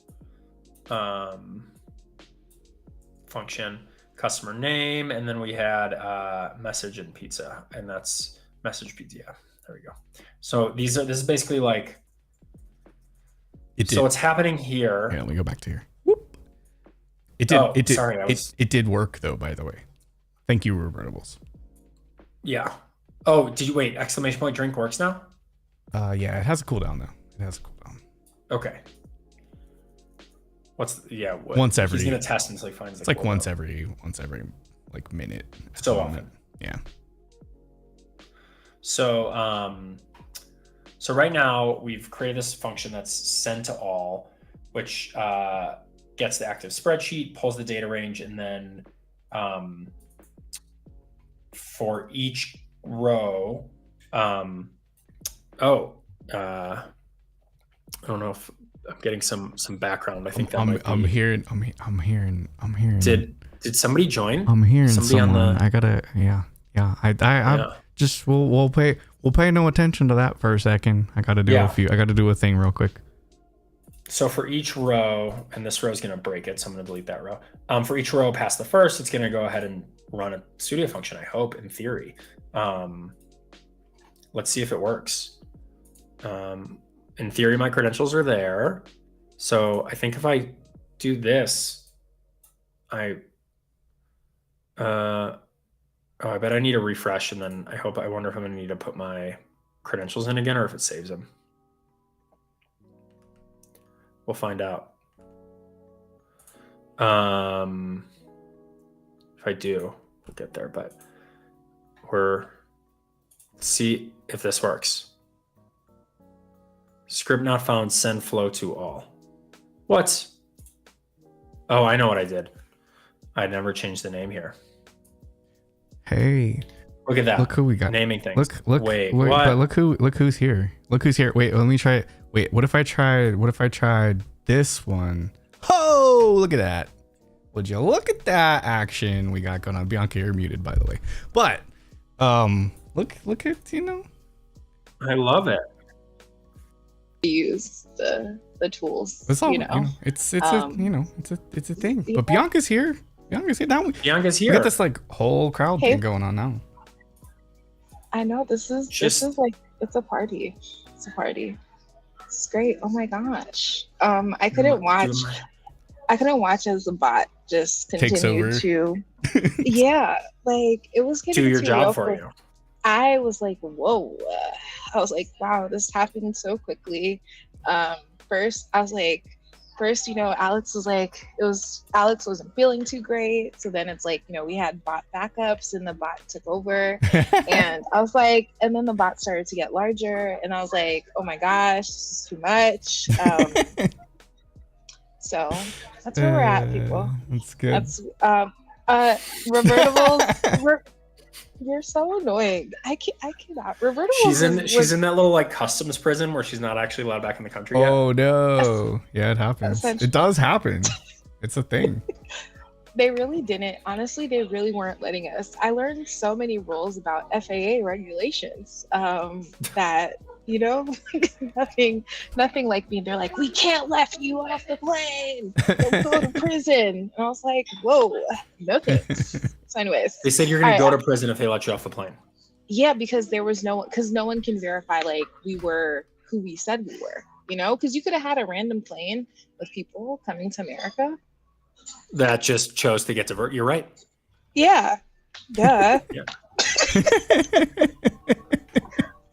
function, customer name, and then we had message and pizza, and that's message pizza. Yeah, there we go. So this is basically like. So what's happening here? Yeah, let me go back to here. Whoop. It did. Sorry, it did work though. By the way, thank you, Robertables. Yeah. Oh, did you wait? ! Drink works now. Yeah, it has a cooldown though. It has a cooldown. Okay. Once every. He's gonna test until he finds. It's like once every like minute. So often. Yeah. So right now we've created this function that's send to all, which gets the active spreadsheet, pulls the data range, and then for each row, I don't know if I'm getting some background. I think that I'm hearing. Did somebody join? I'm hearing somebody someone. I gotta. Yeah. Just we'll pay no attention to that for a second. I gotta do a thing real quick. So for each row, and this row is gonna break it, so I'm gonna delete that row. For each row past the first, it's gonna go ahead and run a studio function. I hope, in theory. Let's see if it works. In theory, my credentials are there. So I think if I do this, I bet I need a refresh, and then I wonder if I'm gonna need to put my credentials in again or if it saves them. We'll find out. If I do, we'll get there, but let's see if this works. Script not found, send flow to all. What? Oh, I know what I did. I never changed the name here. Hey, look at that. Look who we got. Naming things. Wait, what? But look who's here. Look who's here. Wait, let me try it. Wait, what if I tried this one? Oh, look at that. Would you look at that action we got going on? Bianca, you're muted, by the way. But look at, I love it. Use the tools. It's all, it's a thing. But Bianca's here. Bianca's here. Bianca's here. We got this like whole crowd thing going on now. I know this is like it's a party. It's a party. It's great. Oh my gosh. I couldn't watch as the bot just continue to yeah, like it was getting do your too job for you. I was like, whoa. I was like, wow, this happened so quickly. First, Alex wasn't feeling too great. So then it's like, we had bot backups and the bot took over. And I was like, and then the bot started to get larger. And I was like, oh my gosh, this is too much. So that's where we're at, people. That's good. That's revertibles. You're so annoying. I cannot. Revertibles. She's in that little like customs prison where she's not actually allowed back in the country yet. Oh no! Yeah, it happens. It does happen. It's a thing. They really didn't. Honestly, they really weren't letting us. I learned so many rules about FAA regulations that, you know, nothing like me. They're like, we can't let you off the plane. You'll go to prison. And I was like, whoa, no thanks. So anyways. They said you're going to go to prison if they let you off the plane. Yeah, because there was no one can verify like we were who we said we were, you know, because you could have had a random plane with people coming to America that just chose to get divert. You're right. Yeah. Duh. Yeah.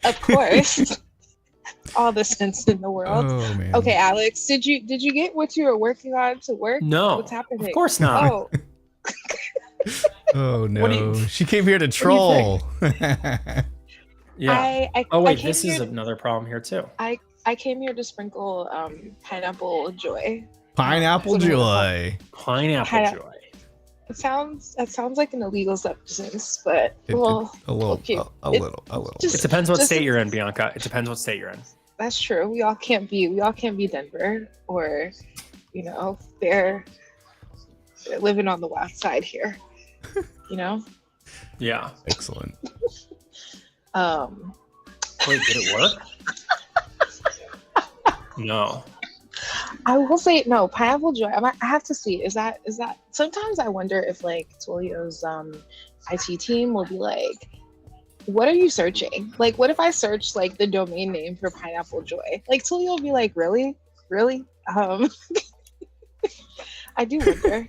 Of course. All the sense in the world. Oh, man. Okay, Alex, did you get what you were working on to work? No. What's happening? Of course not. Oh. Oh no. She came here to troll. Yeah. This is another problem here too. I came here to sprinkle pineapple joy. Pineapple joy. Pineapple joy. It sounds like an illegal substance, but A little. Just, it depends what state you're in, Bianca. It depends what state you're in. That's true. We all can't be Denver, or, you know, they're living on the wild side here. You know? Yeah. Excellent. Wait, did it work? No. I will say no. Pineapple joy. I have to see. Is that? Sometimes I wonder if like Twilio's IT team will be like, "What are you searching? Like, what if I search like the domain name for pineapple joy? Like Twilio will be like, really? I do wonder.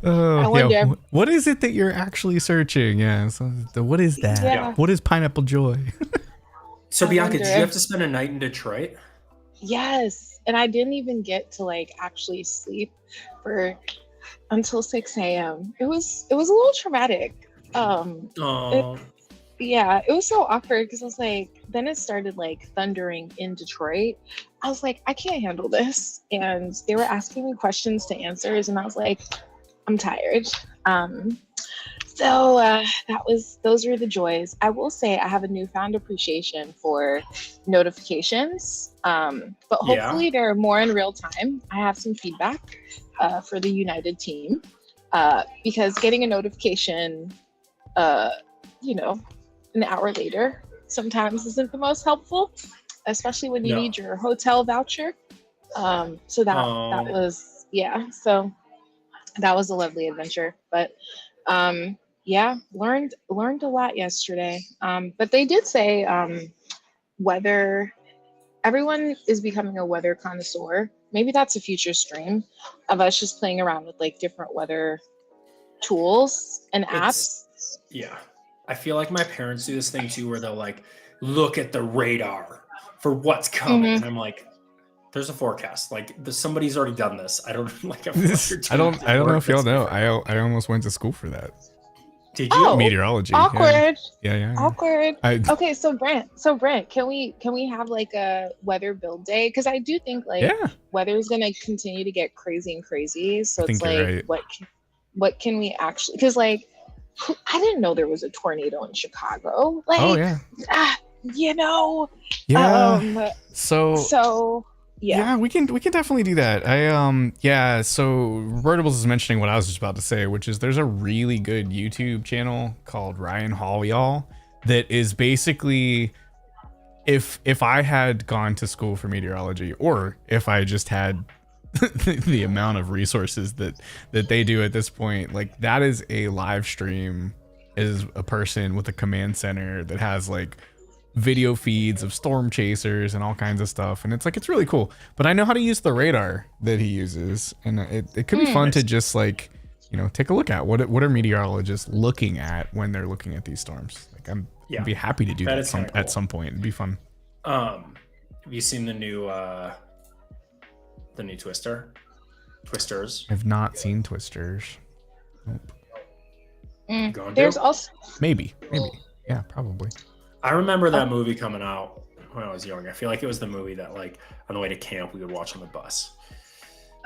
I wonder. Yeah. What is it that you're actually searching? Yeah. So what is that? Yeah. What is pineapple joy? So Bianca, did you have to spend a night in Detroit? Yes, and I didn't even get to like actually sleep until 6 a.m. It was a little traumatic. It was so awkward because I was like, then it started like thundering in Detroit. I was like, I can't handle this, and they were asking me questions to answers, and I was like, I'm tired. So those were the joys. I will say I have a newfound appreciation for notifications, but hopefully they're more in real time. I have some feedback for the United team because getting a notification, an hour later sometimes isn't the most helpful, especially when you need your hotel voucher. So that was a lovely adventure, but learned a lot yesterday. But they did say weather, everyone is becoming a weather connoisseur. Maybe that's a future stream of us just playing around with like different weather tools and apps. I feel like my parents do this thing too where they'll like look at the radar for what's coming. And I'm like, there's a forecast. Like somebody's already done this. I don't like. I don't know if y'all know. I almost went to school for that. Did you? Meteorology. Awkward. Yeah. Awkward. Okay, so Brent, can we have like a weather build day? Because I do think like weather is gonna continue to get crazy and crazy. So it's like, what can we actually? Because like, I didn't know there was a tornado in Chicago. Like, Yeah, we can definitely do that. So Vertibles is mentioning what I was just about to say, which is there's a really good YouTube channel called Ryan Hall, y'all, that is basically if I had gone to school for meteorology, or if I just had the amount of resources that they do at this point, like that is a live stream, is a person with a command center that has like video feeds of storm chasers and all kinds of stuff, and it's really cool. But I know how to use the radar that he uses, and it could be fun to just like, take a look at what are meteorologists looking at when they're looking at these storms. Like I'd be happy to do that at some point. It'd be fun. Have you seen the new Twisters? I've not seen Twisters. Nope. There's also maybe yeah, probably. I remember that movie coming out when I was young. I feel like it was the movie that, like, on the way to camp, we would watch on the bus.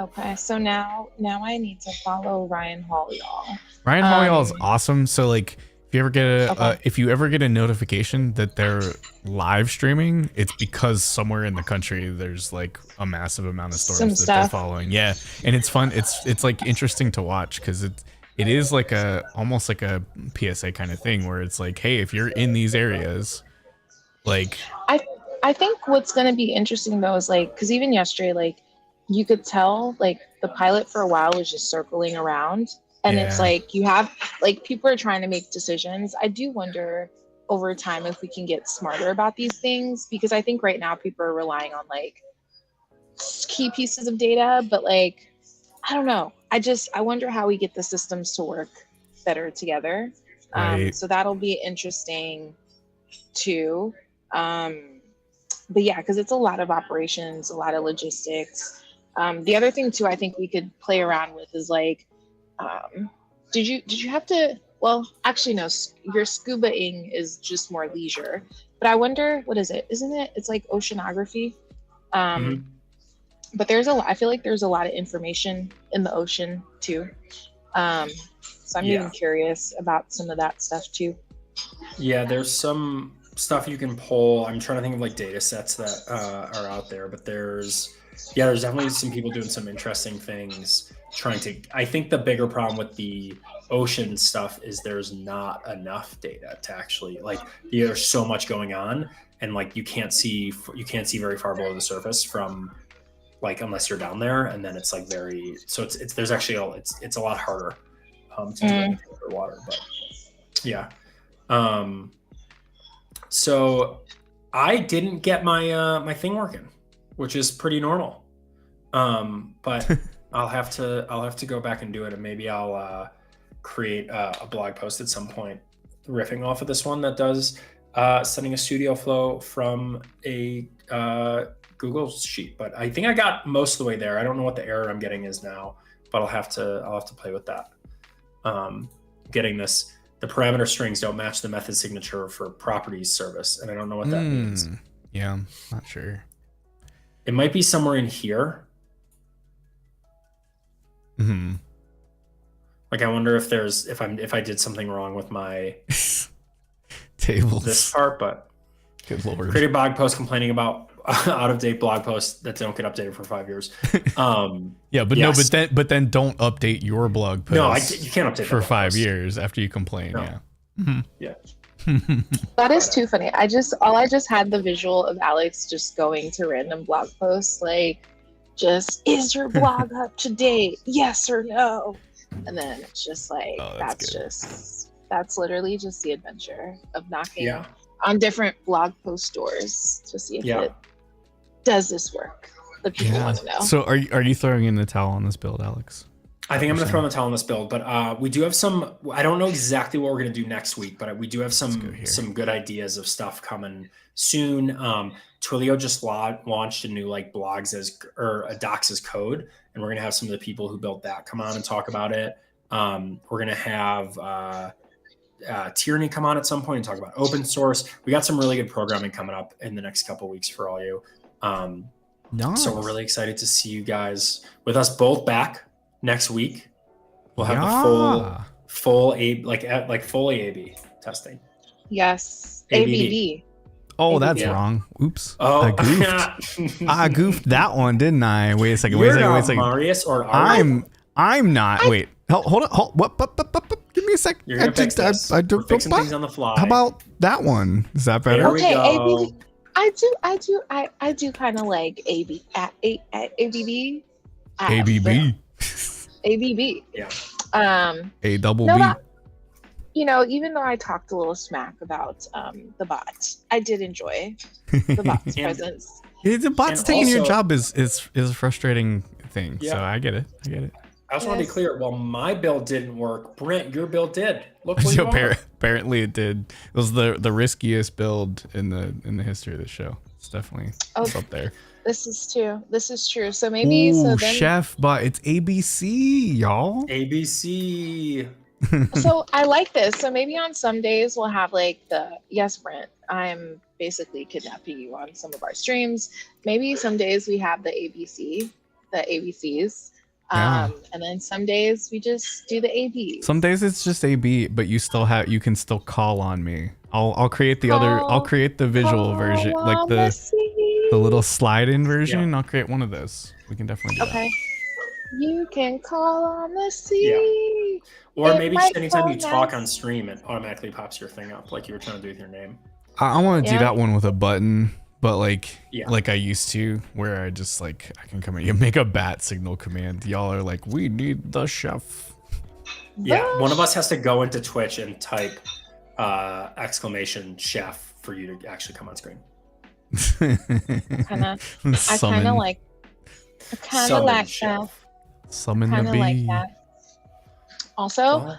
Okay, so now I need to follow Ryan Hall, y'all. Ryan Hall is awesome. So like, if you ever get if you ever get a notification that they're live streaming, it's because somewhere in the country there's like a massive amount of stores that they're following. Yeah, and it's fun. It's like interesting to watch because it is like almost like a PSA kind of thing where it's like, hey, if you're in these areas, like I think what's gonna be interesting though is like, because even yesterday, like you could tell like the pilot for a while was just circling around, and it's like you have like people are trying to make decisions. I do wonder over time if we can get smarter about these things, because I think right now people are relying on like key pieces of data, but like I don't know. I wonder how we get the systems to work better together. So that'll be interesting too. But yeah, because it's a lot of operations, a lot of logistics. The other thing too, I think we could play around with is like, did you have to? Well, actually no. Your scuba-ing is just more leisure. But I wonder, what is it? Isn't it? It's like oceanography. But I feel like there's a lot of information in the ocean too. So I'm even curious about some of that stuff too. Yeah, there's some stuff you can pull. I'm trying to think of like data sets that are out there, but there's definitely some people doing some interesting things I think the bigger problem with the ocean stuff is there's not enough data to actually like, there's so much going on, and like you can't see very far below the surface from like, unless you're down there, and then it's like it's there's actually it's a lot harder to do anything underwater, but yeah. So I didn't get my my thing working, which is pretty normal. But I'll have to go back and do it, and maybe I'll create a blog post at some point riffing off of this one that does sending a studio flow from a Google sheet. But I think I got most of the way there. I don't know what the error I'm getting is now, but I'll have to play with that. Getting this. The parameter strings don't match the method signature for properties service, and I don't know what that means. Yeah, I'm not sure. It might be somewhere in here. Like I wonder if I did something wrong with my tables. This part, but good lord. Create a blog post complaining about out of date blog posts that don't get updated for 5 years. Yeah, but yes. but then don't update your blog post. No, you can't update for 5 years after you complain. No. Yeah. That is too funny. I just had the visual of Alex just going to random blog posts like, just is your blog up to date? Yes or no? And then it's just like that's literally just the adventure of knocking on different blog post doors to see if it does this work. The people want to know. So are you throwing in the towel on this build, Alex? I think I'm going to throw in the towel on this build, but we do have some. I don't know exactly what we're going to do next week, but we do have some good ideas of stuff coming soon. Twilio just launched a new like blogs or a docs as code, and we're going to have some of the people who built that come on and talk about it. We're going to have Tyranny come on at some point and talk about open source. We got some really good programming coming up in the next couple of weeks for all you. Nice. So we're really excited to see you guys with us both back next week. We'll have the full AAB testing. Yes, ABB. Oh, that's wrong. Oops. Oh, I goofed that one, didn't I? Wait a second. Wait a second. Marius or I'm not. Wait. Hold on. What? Give me a sec. You're gonna fix this. We're fixing things on the fly. How about that one? Is that better? Okay, ABB. I do kind of like ABB. ABB. ABB. Yeah. A double B. Even though I talked a little smack about the bot, I did enjoy the bot's presence. The bot's taking your job is a frustrating thing. Yeah. So I get it. I also want to be clear. While my build didn't work, Brent, your build did. Look where you are. Apparently it did. It was the riskiest build in the history of the show. It's definitely up there. This is true. So maybe then Chef bot. It's ABC, y'all. ABC. So I like this. So maybe on some days we'll have like yes, Brent, I'm basically kidnapping you on some of our streams. Maybe some days we have the ABC the ABCs. Yeah. And then some days we just do the ABs. Some days it's just AB, but you can still call on me. I'll create the visual version, like the little slide in version. Yeah. I'll create one of those. We can definitely do that. You can call on the sea. Yeah. Or maybe just anytime you talk on stream, it automatically pops your thing up, like you were trying to do with your name. I want to do that one with a button, but like I used to, where I just like I can come in, you make a bat signal command. Y'all are like, we need the chef. Yeah, one of us has to go into Twitch and type !chef for you to actually come on screen. I kind of like that. Summon the bee. Like that. Also,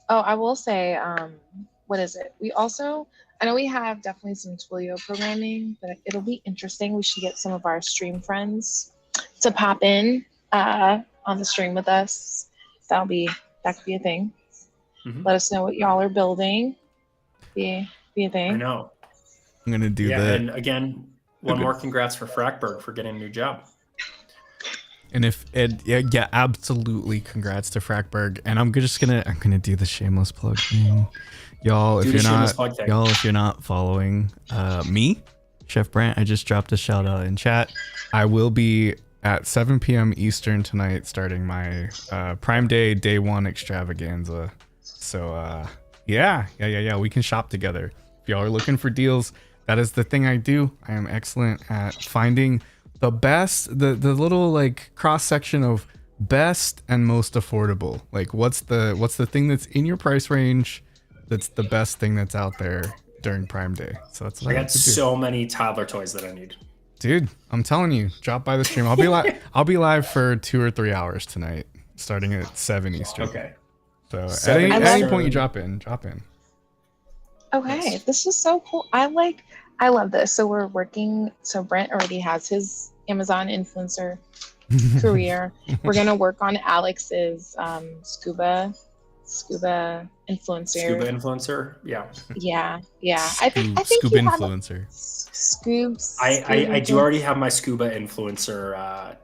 I will say, what is it? I know we have definitely some Twilio programming, but it'll be interesting. We should get some of our stream friends to pop in on the stream with us. That could be a thing. Mm-hmm. Let us know what y'all are building. Be a thing. I know. I'm gonna do that. And again, one more congrats for Frackberg for getting a new job. And absolutely congrats to Frackberg. And I'm gonna do the shameless plug thing. Y'all, if you're not following me, Chef Brant, I just dropped a shout out in chat. I will be at 7 p.m. Eastern tonight starting my Prime Day 1 extravaganza. So we can shop together. If y'all are looking for deals, that is the thing I do. I am excellent at finding the best, the little like cross section of best and most affordable. Like what's the thing that's in your price range, that's the best thing that's out there during Prime Day. So that's what I got so many toddler toys that I need. Dude, I'm telling you, drop by the stream. I'll be live for 2 or 3 hours tonight, starting at 7 Eastern. Okay. So at any point you drop in. Okay, yes. This is so cool. I love this. So we're working. So Brent already has his Amazon influencer career. We're gonna work on Alex's scuba influencer. Scuba influencer, yeah. I think scuba influencer. Scoobs. I do already have my scuba influencer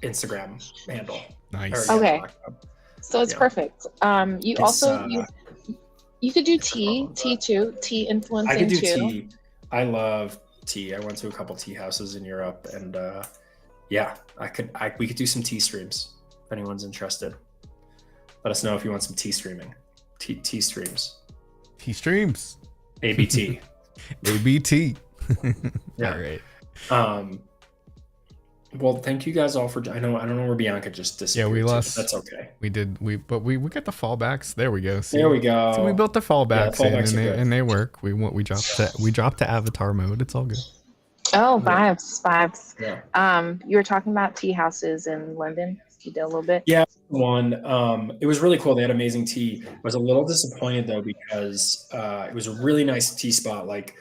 Instagram handle. Nice. Okay. So it's perfect. You could do tea too. Tea influencing I could do too. tea. I love tea. I went to a couple tea houses in Europe, and we could do some tea streams if anyone's interested. Let us know if you want some tea streaming. Tea streams. Tea streams. ABT. ABT. Yeah. All right. Well, thank you guys all for. I don't know where Bianca just disappeared. Yeah, we lost. That's okay. We did. We got the fallbacks. There we go. There we go. So we built the fallbacks, and they work. We dropped to avatar mode. It's all good. Oh, vibes. Yeah. You were talking about tea houses in London. You did a little bit. Yeah, one. It was really cool. They had amazing tea. I was a little disappointed though because it was a really nice tea spot, like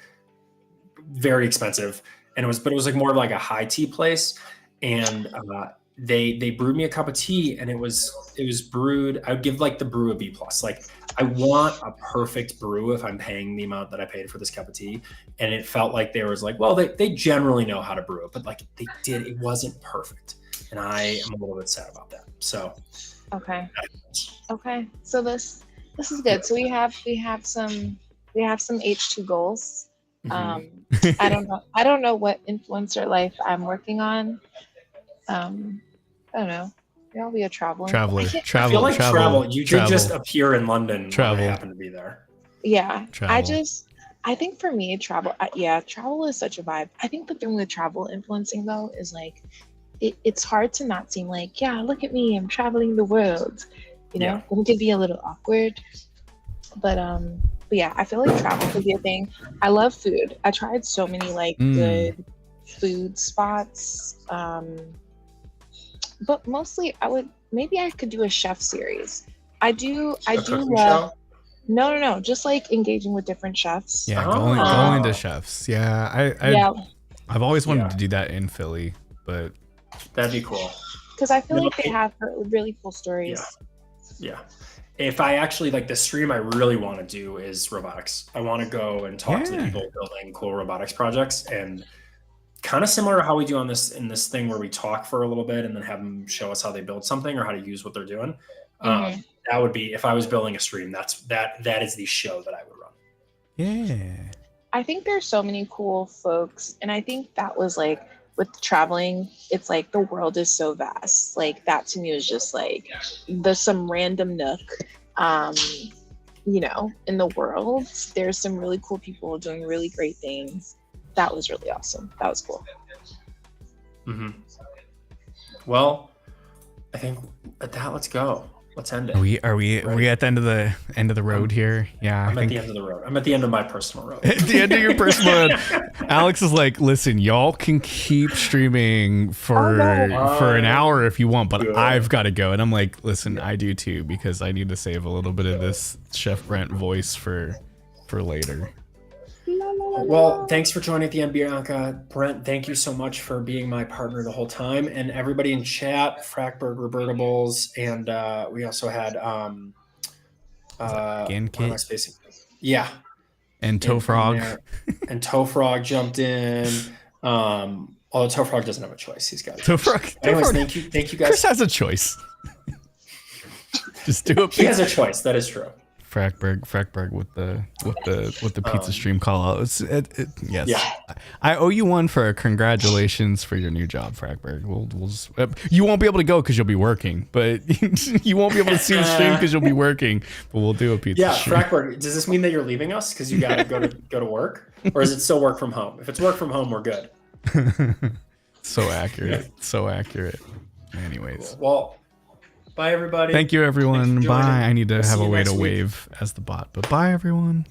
very expensive, and it was like more of like a high tea place. And they brewed me a cup of tea, and it was brewed. I would give like the brew a B+. Like I want a perfect brew if I'm paying the amount that I paid for this cup of tea. And it felt like there was like, well, they generally know how to brew it, but like it wasn't perfect. And I am a little bit sad about that. So okay. So this is good. So we have some H2 goals. Mm-hmm. I don't know what influencer life I'm working on. I don't know. Maybe I'll be a traveler. I feel like travel. You did just appear in London. Travel. I happen to be there. Yeah. Travel. I think for me, travel. Travel is such a vibe. I think the thing with travel influencing though is like, it's hard to not seem like, yeah, look at me, I'm traveling the world. You know, it could be a little awkward. But yeah, I feel like travel could be a thing. I love food. I tried so many like good food spots. But mostly I could do a chef series. I do love no, just like engaging with different chefs. Yeah, going to chefs. Yeah, I've always wanted to do that in Philly, but that'd be cool. Because I feel like they have really cool stories. Yeah. If I actually like the stream I really want to do is robotics. I want to go and talk to the people building cool robotics projects and kind of similar to how we do on this in this thing where we talk for a little bit and then have them show us how they build something or how to use what they're doing. That would be if I was building a stream. That is the show that I would run. Yeah. I think there's so many cool folks, and I think that was like with traveling, it's like the world is so vast. Like that to me was just like there's some random nook, you know, in the world. There's some really cool people doing really great things. That was really awesome. That was cool. Well, I think at that, let's go. Let's end it. Are we at the end of the road here? Yeah, I'm at the end of the road. I'm at the end of my personal road. At the end of your personal road. Alex is like, listen, y'all can keep streaming for an hour if you want, but I've got to go. And I'm like, listen, I do too, because I need to save a little bit of this Chef Brent voice for later. Well, thanks for joining at the end, Bianca. Brent, thank you so much for being my partner the whole time. And everybody in chat, Frackberg, Robertables, and we also had Gankit. Yeah. And Toefrog. And Toefrog jumped in. Although Toefrog doesn't have a choice. He's got Toefrog. Anyways, thank you guys. Chris has a choice. Just do it. He has a choice. That is true. Frackberg with the pizza stream call out. Yes. Yeah. I owe you one for congratulations for your new job, Frackberg. You won't be able to go because you'll be working, but you won't be able to see the stream because you'll be working. But we'll do a pizza stream. Frackberg, does this mean that you're leaving us because you got to go to work, or is it still work from home? If it's work from home, we're good. So accurate. So accurate. Anyways. Well. Bye, everybody. Thank you, everyone. Bye. I need to have a way to wave as the bot, but bye, everyone.